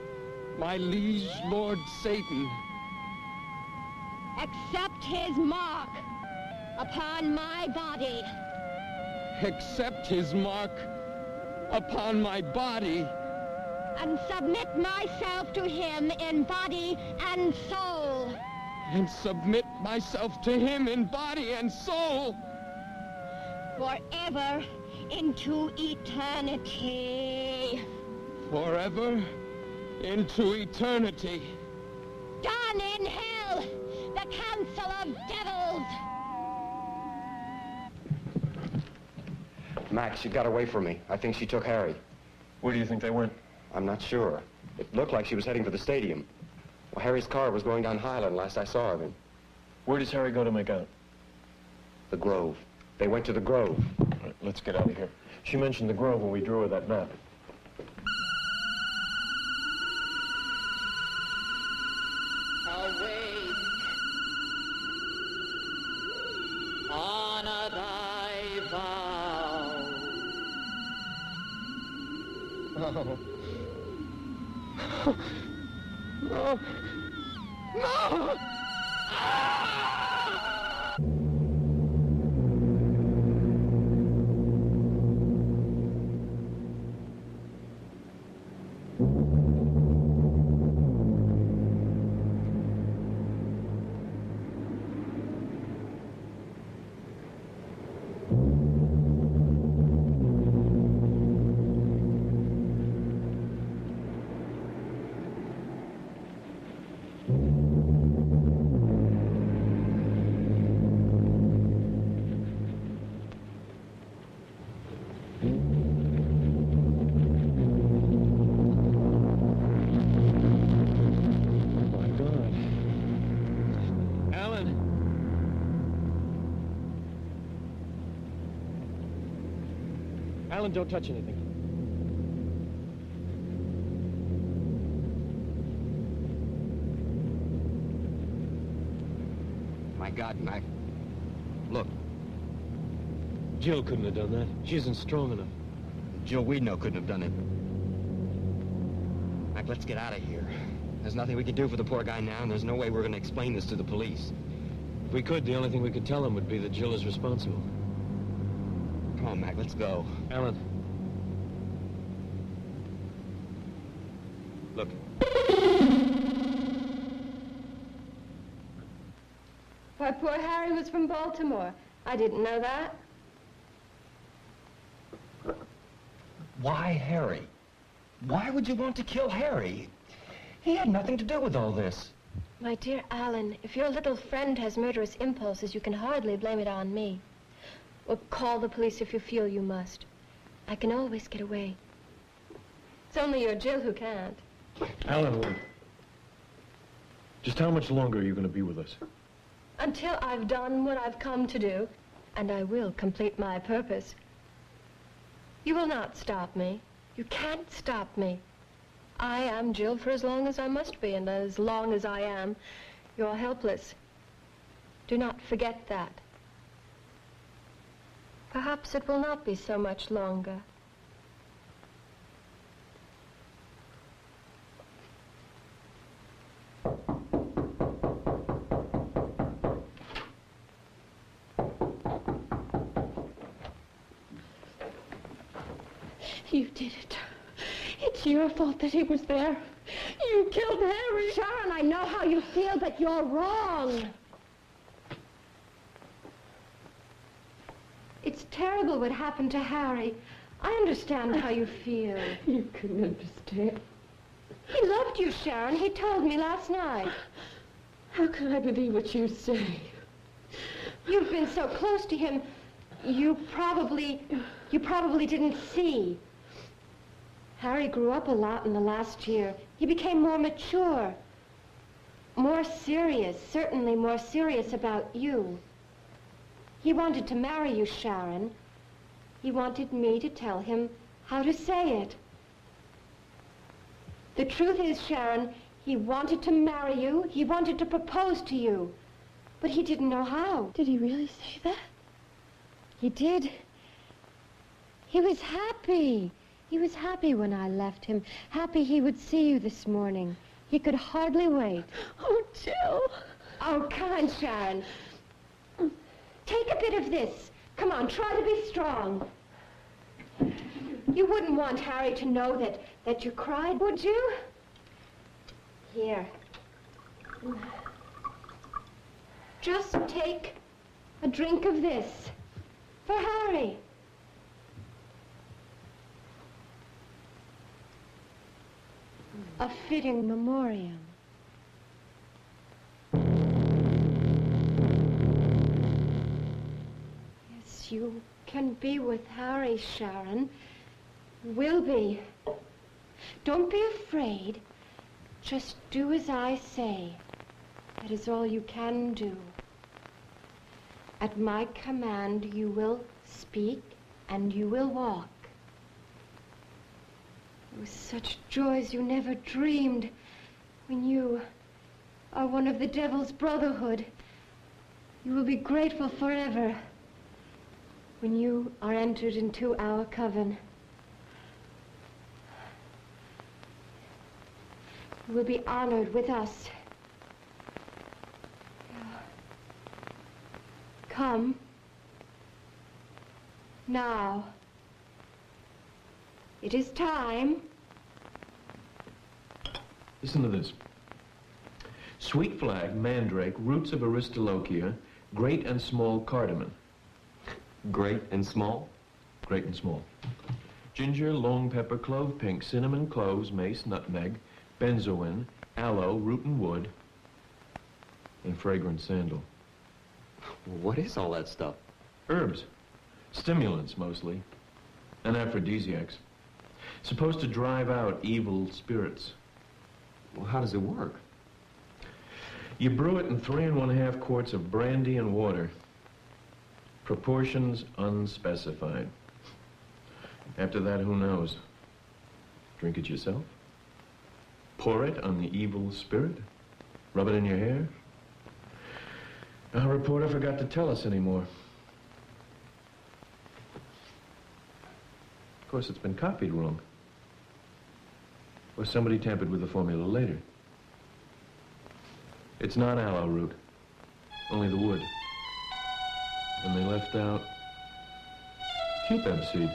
S14: my liege Lord Satan.
S18: Accept his mark upon my body.
S14: Accept his mark upon my body.
S18: And submit myself to him in body and soul.
S14: And submit myself to him in body and soul.
S18: Forever into eternity.
S14: Forever into eternity.
S18: Done in hell, the council of devils.
S6: Max, she got away from me. I think she took Harry.
S11: Where do you think they went?
S6: I'm not sure. It looked like she was heading for the stadium. Well, Harry's car was going down Highland last I saw of him.
S11: Where does Harry go to make out?
S6: The Grove. They went to the Grove.
S11: All right, let's get out of here. She mentioned the Grove when we drew her that map.
S19: Awake, honor thy vow.
S14: No. No. No!
S11: Alan, don't touch anything.
S6: My God, Mac. Look.
S11: Jill couldn't have done that. She isn't strong enough.
S6: Jill Weedno couldn't have done it. Mac, let's get out of here. There's nothing we can do for the poor guy now, and there's no way we're going to explain this to the police.
S11: If we could, the only thing we could tell them would be that Jill is responsible.
S6: Come on, Mac, let's go.
S11: Alan.
S6: Look.
S7: Why, poor Harry was from Baltimore. I didn't know that.
S6: Why Harry? Why would you want to kill Harry? He had nothing to do with all this.
S7: My dear Alan, if your little friend has murderous impulses, you can hardly blame it on me. Well, call the police if you feel you must. I can always get away. It's only your Jill who can't.
S11: Alan, just how much longer are you going to be with us?
S7: Until I've done what I've come to do, and I will complete my purpose. You will not stop me. You can't stop me. I am Jill for as long as I must be, and as long as I am, you're helpless. Do not forget that. Perhaps it will not be so much longer.
S10: You did it. It's your fault that he was there. You killed Harry.
S18: Sharon, I know how you feel, but you're wrong. It's terrible what happened to Harry. I understand how you feel.
S10: You couldn't understand.
S18: He loved you, Sharon. He told me last night.
S10: How can I believe what you say?
S18: You've been so close to him, you probably didn't see.
S7: Harry grew up a lot in the last year. He became more mature, more serious, certainly more serious about you. He wanted to marry you, Sharon. He wanted me to tell him how to say it. The truth is, Sharon, he wanted to marry you. He wanted to propose to you. But he didn't know how.
S18: Did he really say that?
S7: He did. He was happy. He was happy when I left him. Happy he would see you this morning. He could hardly wait.
S18: Oh, Jill.
S7: Oh, come on, Sharon. Take a bit of this. Come on, try to be strong. You wouldn't want Harry to know that you cried, would you? Here. Just take a drink of this for Harry. A fitting memoriam. Yes, you can be with Harry, Sharon. Will be. Don't be afraid. Just do as I say. That is all you can do. At my command, you will speak and you will walk. Oh, such joys you never dreamed when you are one of the Devil's Brotherhood. You will be grateful forever when you are entered into our coven. You will be honored with us. Come. Now. It is time.
S11: Listen to this. Sweet flag, mandrake, roots of aristolochia, great and small cardamom.
S6: Great and small?
S11: Great and small. Ginger, long pepper, clove pink, cinnamon, cloves, mace, nutmeg, benzoin, aloe, root and wood, and fragrant sandal.
S6: What is all that stuff?
S11: Herbs. Stimulants, mostly. And aphrodisiacs. Supposed to drive out evil spirits.
S6: Well, how does it work?
S11: You brew it in 3 1/2 quarts of brandy and water. Proportions unspecified. After that, who knows? Drink it yourself? Pour it on the evil spirit? Rub it in your hair? Our reporter forgot to tell us anymore. Of course, it's been copied wrong. Or somebody tampered with the formula later. It's not aloe root, only the wood. And they left out cupeb seed.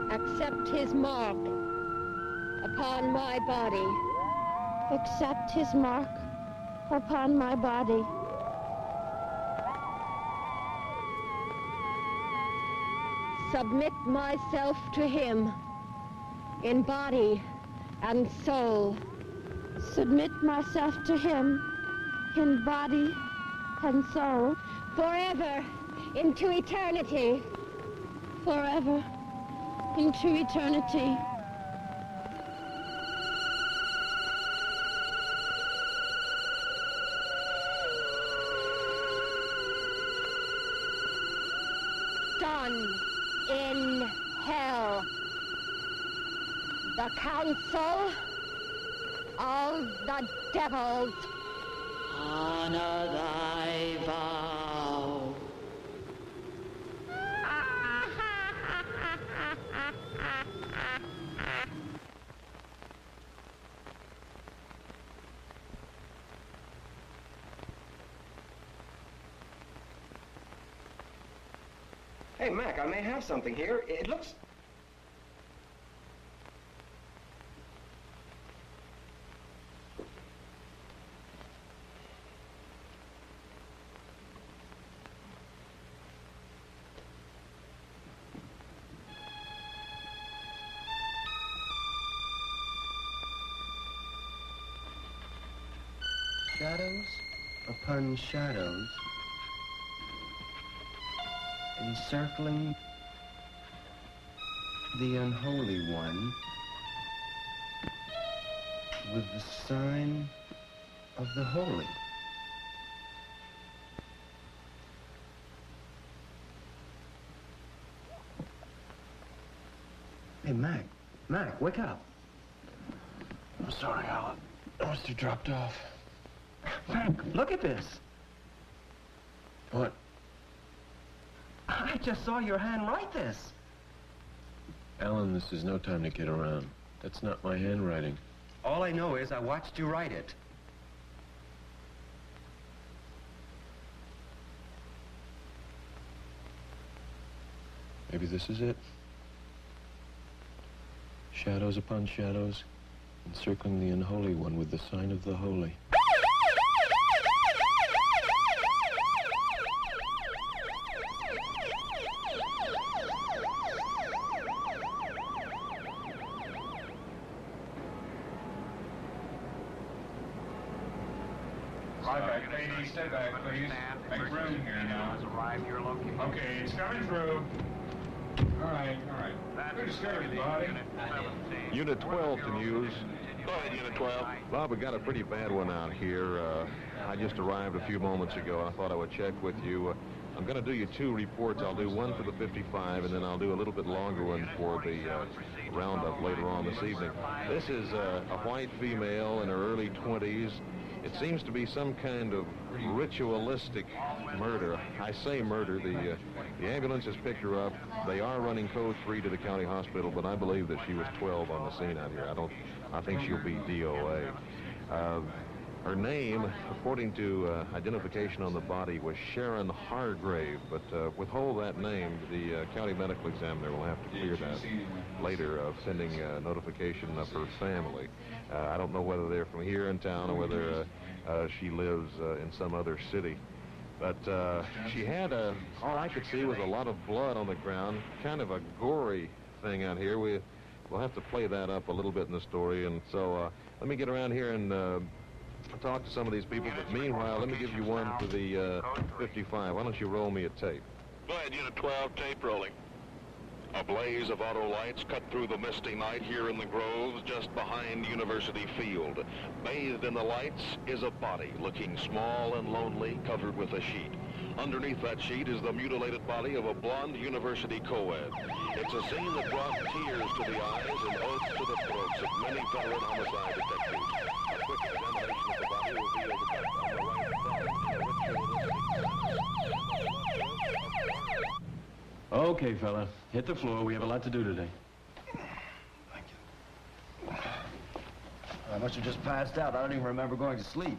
S7: Accept his mark upon my body.
S10: Accept his mark upon my body.
S7: Submit myself to him in body and soul.
S10: Submit myself to him in body and soul.
S7: Forever into eternity.
S10: Forever into eternity.
S7: Done in hell. The council of the devils.
S19: Honor thy vow.
S6: Hey, Mac, I may have something here. It looks...
S12: Shadows upon shadows, encircling the unholy one with the sign of the holy. Hey, Mac, wake up.
S11: I'm sorry, Alan. I must have dropped off.
S12: Mac, look at this.
S11: What?
S12: I just saw your hand write this.
S11: Alan, this is no time to kid around. That's not my handwriting.
S12: All I know is I watched you write it.
S11: Maybe this is it. Shadows upon shadows, encircling the unholy one with the sign of the holy.
S16: Ladies, step back, please. Make room here now. Okay, it's coming through. All right. Good start, everybody.
S20: Unit 12 to news. Go ahead, Unit 12. Bob, we got a pretty bad one out here. I just arrived a few moments ago. I thought I would check with you. I'm going to do you 2 reports. I'll do one for the 55, and then I'll do a little bit longer one for the roundup later on this evening. This is a white female in her early 20s. It seems to be some kind of ritualistic murder. I say murder. The ambulance has picked her up. They are running code 3 to the county hospital, but I believe that she was 12 on the scene out here. I think she'll be DOA. Her name, according to identification on the body, was Sharon Hargrave, but withhold that name. The county medical examiner will have to clear that later, pending notification of her family. I don't know whether they're from here in town or whether she lives in some other city. But she had, all I could see was a lot of blood on the ground, kind of a gory thing out here. We'll have to play that up a little bit in the story, and so let me get around here and talk to some of these people, but meanwhile, let me give you one for the 55. Why don't you roll me a tape?
S17: Go ahead, Unit 12, tape rolling. A blaze of auto lights cut through the misty night here in the groves just behind University Field. Bathed in the lights is a body looking small and lonely, covered with a sheet. Underneath that sheet is the mutilated body of a blonde university co-ed. It's a scene that brought tears to the eyes and oaths to the throats of many veteran homicide detectives. A quick examination of the body revealed that on the right
S11: Okay, fella. Hit the floor. We have a lot to do today.
S21: I must have just passed out. I don't even remember going to sleep.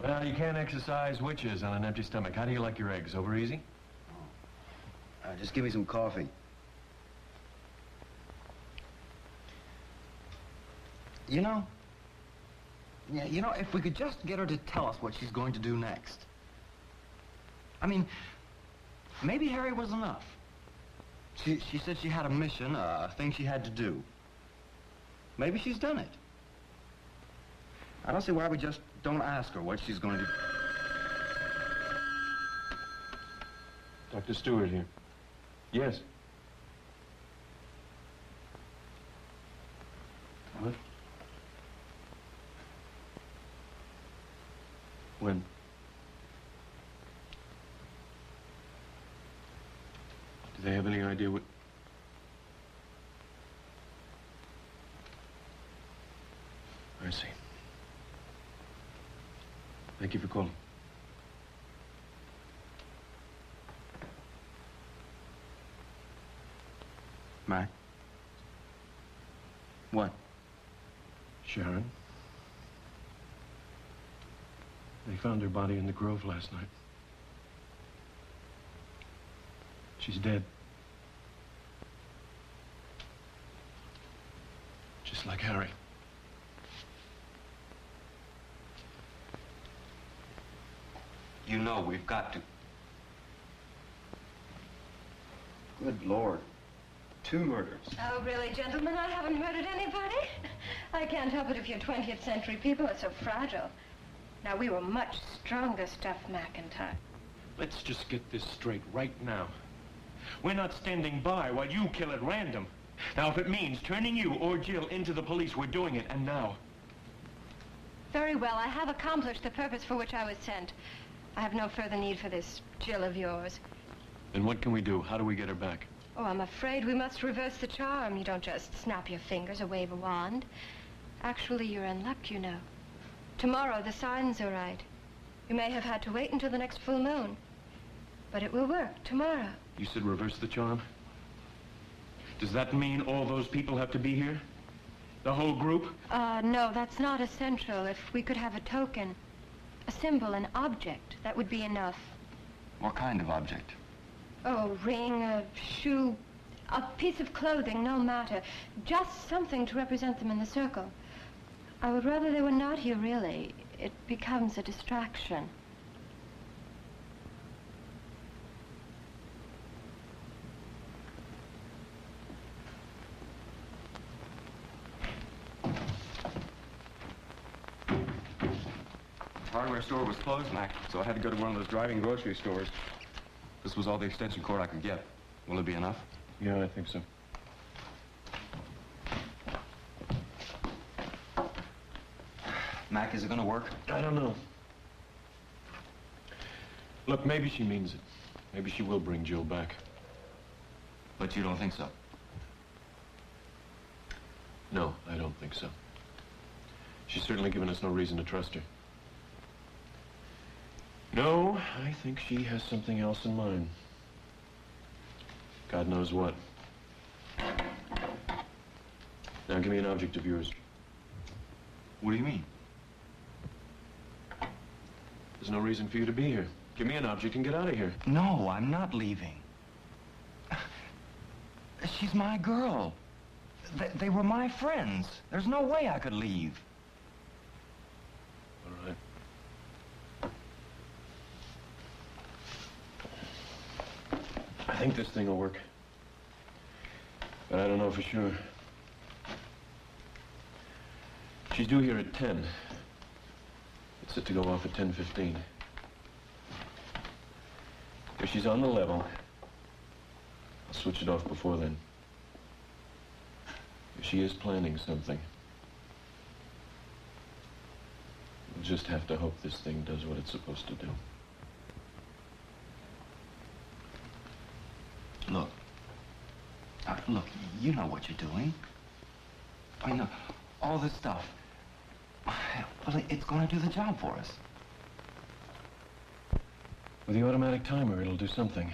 S11: Well, you can't exercise witches on an empty stomach. How do you like your eggs? Over easy?
S21: Just give me some coffee. You know, if we could just get her to tell us what she's going to do next. I mean, maybe Harry was enough. She said she had a mission, a thing she had to do. Maybe she's done it. I don't see why we just don't ask her what she's going to do.
S11: Dr. Stewart here. Yes. What? When? Do they have any idea what... I see. Thank you for calling.
S21: Mac? What?
S11: Sharon? They found her body in the grove last night. She's dead. like Harry.
S6: You know we've got to. Good Lord. 2 murders.
S7: Oh, really, gentlemen? I haven't murdered anybody. I can't help it if you're 20th century people are so fragile. Now, we were much stronger stuff, McIntyre.
S11: Let's just get this straight right now. We're not standing by while you kill at random. Now, if it means turning you or Jill into the police, we're doing it, and now.
S7: Very well. I have accomplished the purpose for which I was sent. I have no further need for this Jill of yours.
S11: Then what can we do? How do we get her back?
S7: Oh, I'm afraid we must reverse the charm. You don't just snap your fingers or wave a wand. Actually, you're in luck, you know. Tomorrow, the signs are right. You may have had to wait until the next full moon. But it will work tomorrow.
S11: You said reverse the charm? Does that mean all those people have to be here? The whole group?
S7: No, that's not essential. If we could have a token, a symbol, an object, that would be enough.
S6: What kind of object?
S7: Oh, a ring, a shoe, a piece of clothing, no matter. Just something to represent them in the circle. I would rather they were not here, really. It becomes a distraction.
S6: The hardware store was closed, Mac, so I had to go to one of those driving grocery stores. This was all the extension cord I could get. Will it be enough?
S11: Yeah, I think so.
S6: Mac, is it going to work?
S11: I don't know. Look, maybe she means it. Maybe she will bring Jill back.
S6: But you don't think so?
S11: No, I don't think so. She's certainly given us no reason to trust her. No, I think she has something else in mind. God knows what. Now give me an object of yours.
S6: What do you mean?
S11: There's no reason for you to be here. Give me an object and get out of here.
S21: No, I'm not leaving. She's my girl. They were my friends. There's no way I could leave.
S11: All right. I think this thing will work. But I don't know for sure. She's due here at 10. It's set to go off at 10:15. If she's on the level, I'll switch it off before then. If she is planning something, we'll just have to hope this thing does what it's supposed to do.
S21: Look. Look, you know what you're doing. I mean, all this stuff. Well, it's going to do the job for us.
S11: With the automatic timer, it'll do something.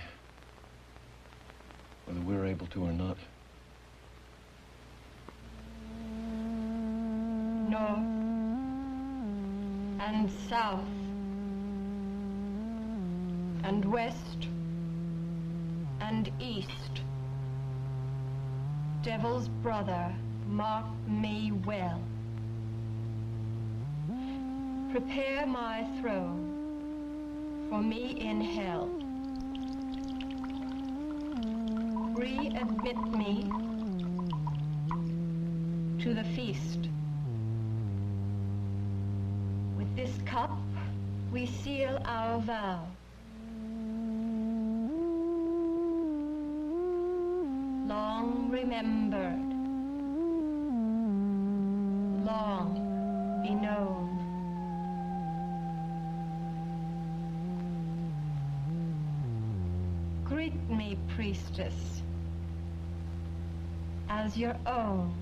S11: Whether we're able to or not.
S7: North and south and west and east. Devil's brother, mark me well. Prepare my throne for me in hell. Readmit me to the feast. With this cup, we seal our vow. Long remembered, long be known. Greet me, priestess, as your own.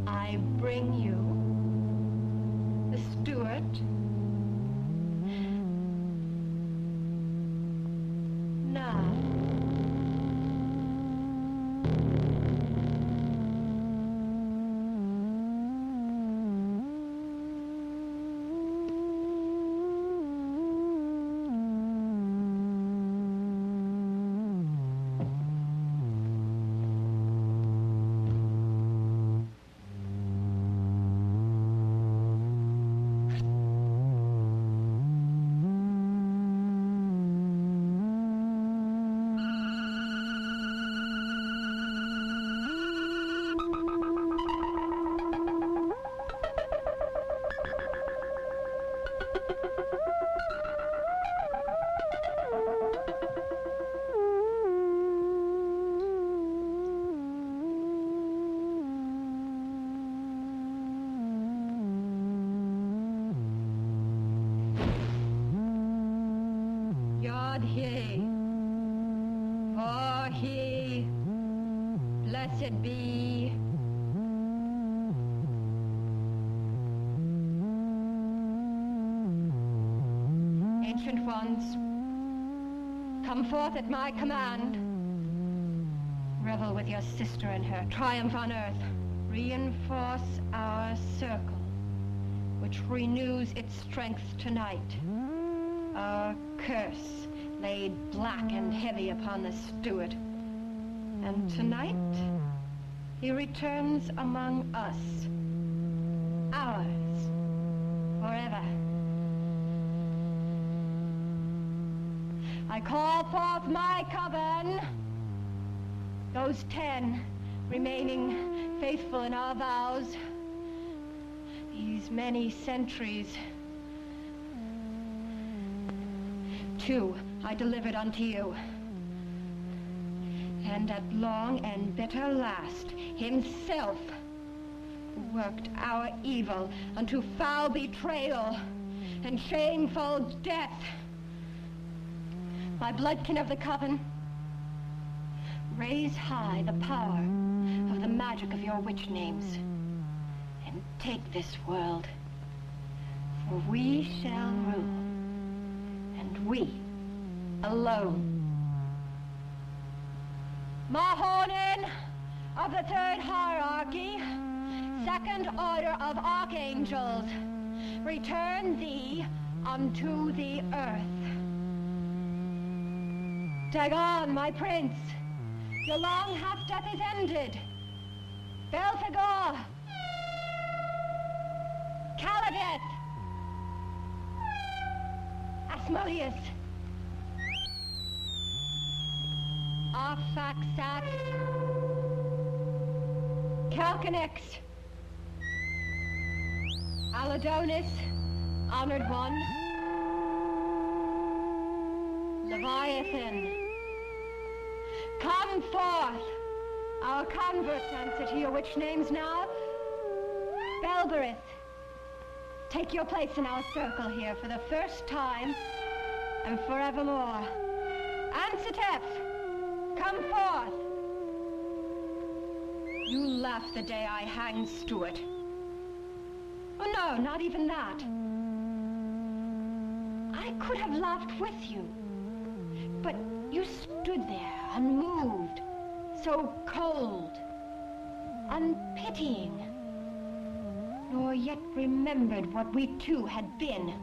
S7: I bring you the steward now. ancient ones. Come forth at my command. Revel with your sister in her triumph on earth. Reinforce our circle, which renews its strength tonight. Our curse laid black and heavy upon the steward. And tonight, he returns among us. Ours, forever. I call forth my coven, those 10 remaining faithful in our vows, these many centuries. 2 I delivered unto you. And at long and bitter last, himself worked our evil unto foul betrayal and shameful death. My bloodkin of the coven, raise high the power of the magic of your witch names, and take this world, for we shall rule, and we alone. Mahonen of the 3rd hierarchy, 2nd order of archangels, return thee unto the earth. Dagon, my prince, your long half-death is ended. Belphegor, Calibeth, Asmodeus, Arphaxad, Calcanex, Aladonis, Honored One, Leviathan. Come forth! Our converts answer to your witch names now. Belberith, take your place in our circle here for the first time and forevermore. Ansitef, come forth! You laughed the day I hanged Stuart. Oh no, not even that. I could have laughed with you, but you stood there unmoved, so cold, unpitying, nor yet remembered what we two had been.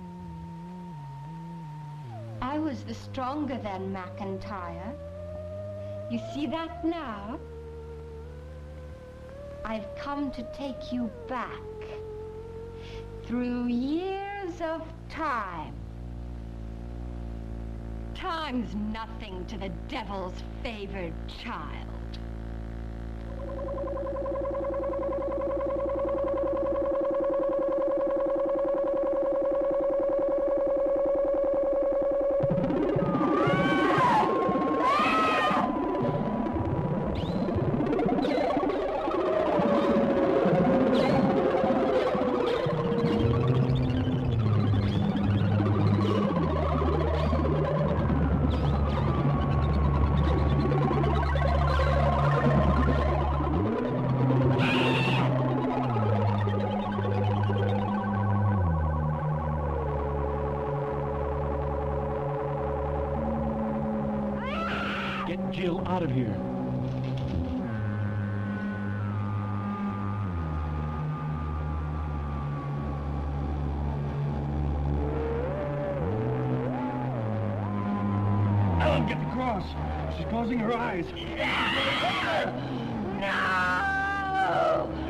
S7: I was the stronger than McIntyre. You see that now? I've come to take you back through years of time. Time's nothing to the devil's favored child.
S11: Get Jill out of here.
S2: Ellen, get the cross. She's closing her eyes.
S7: No!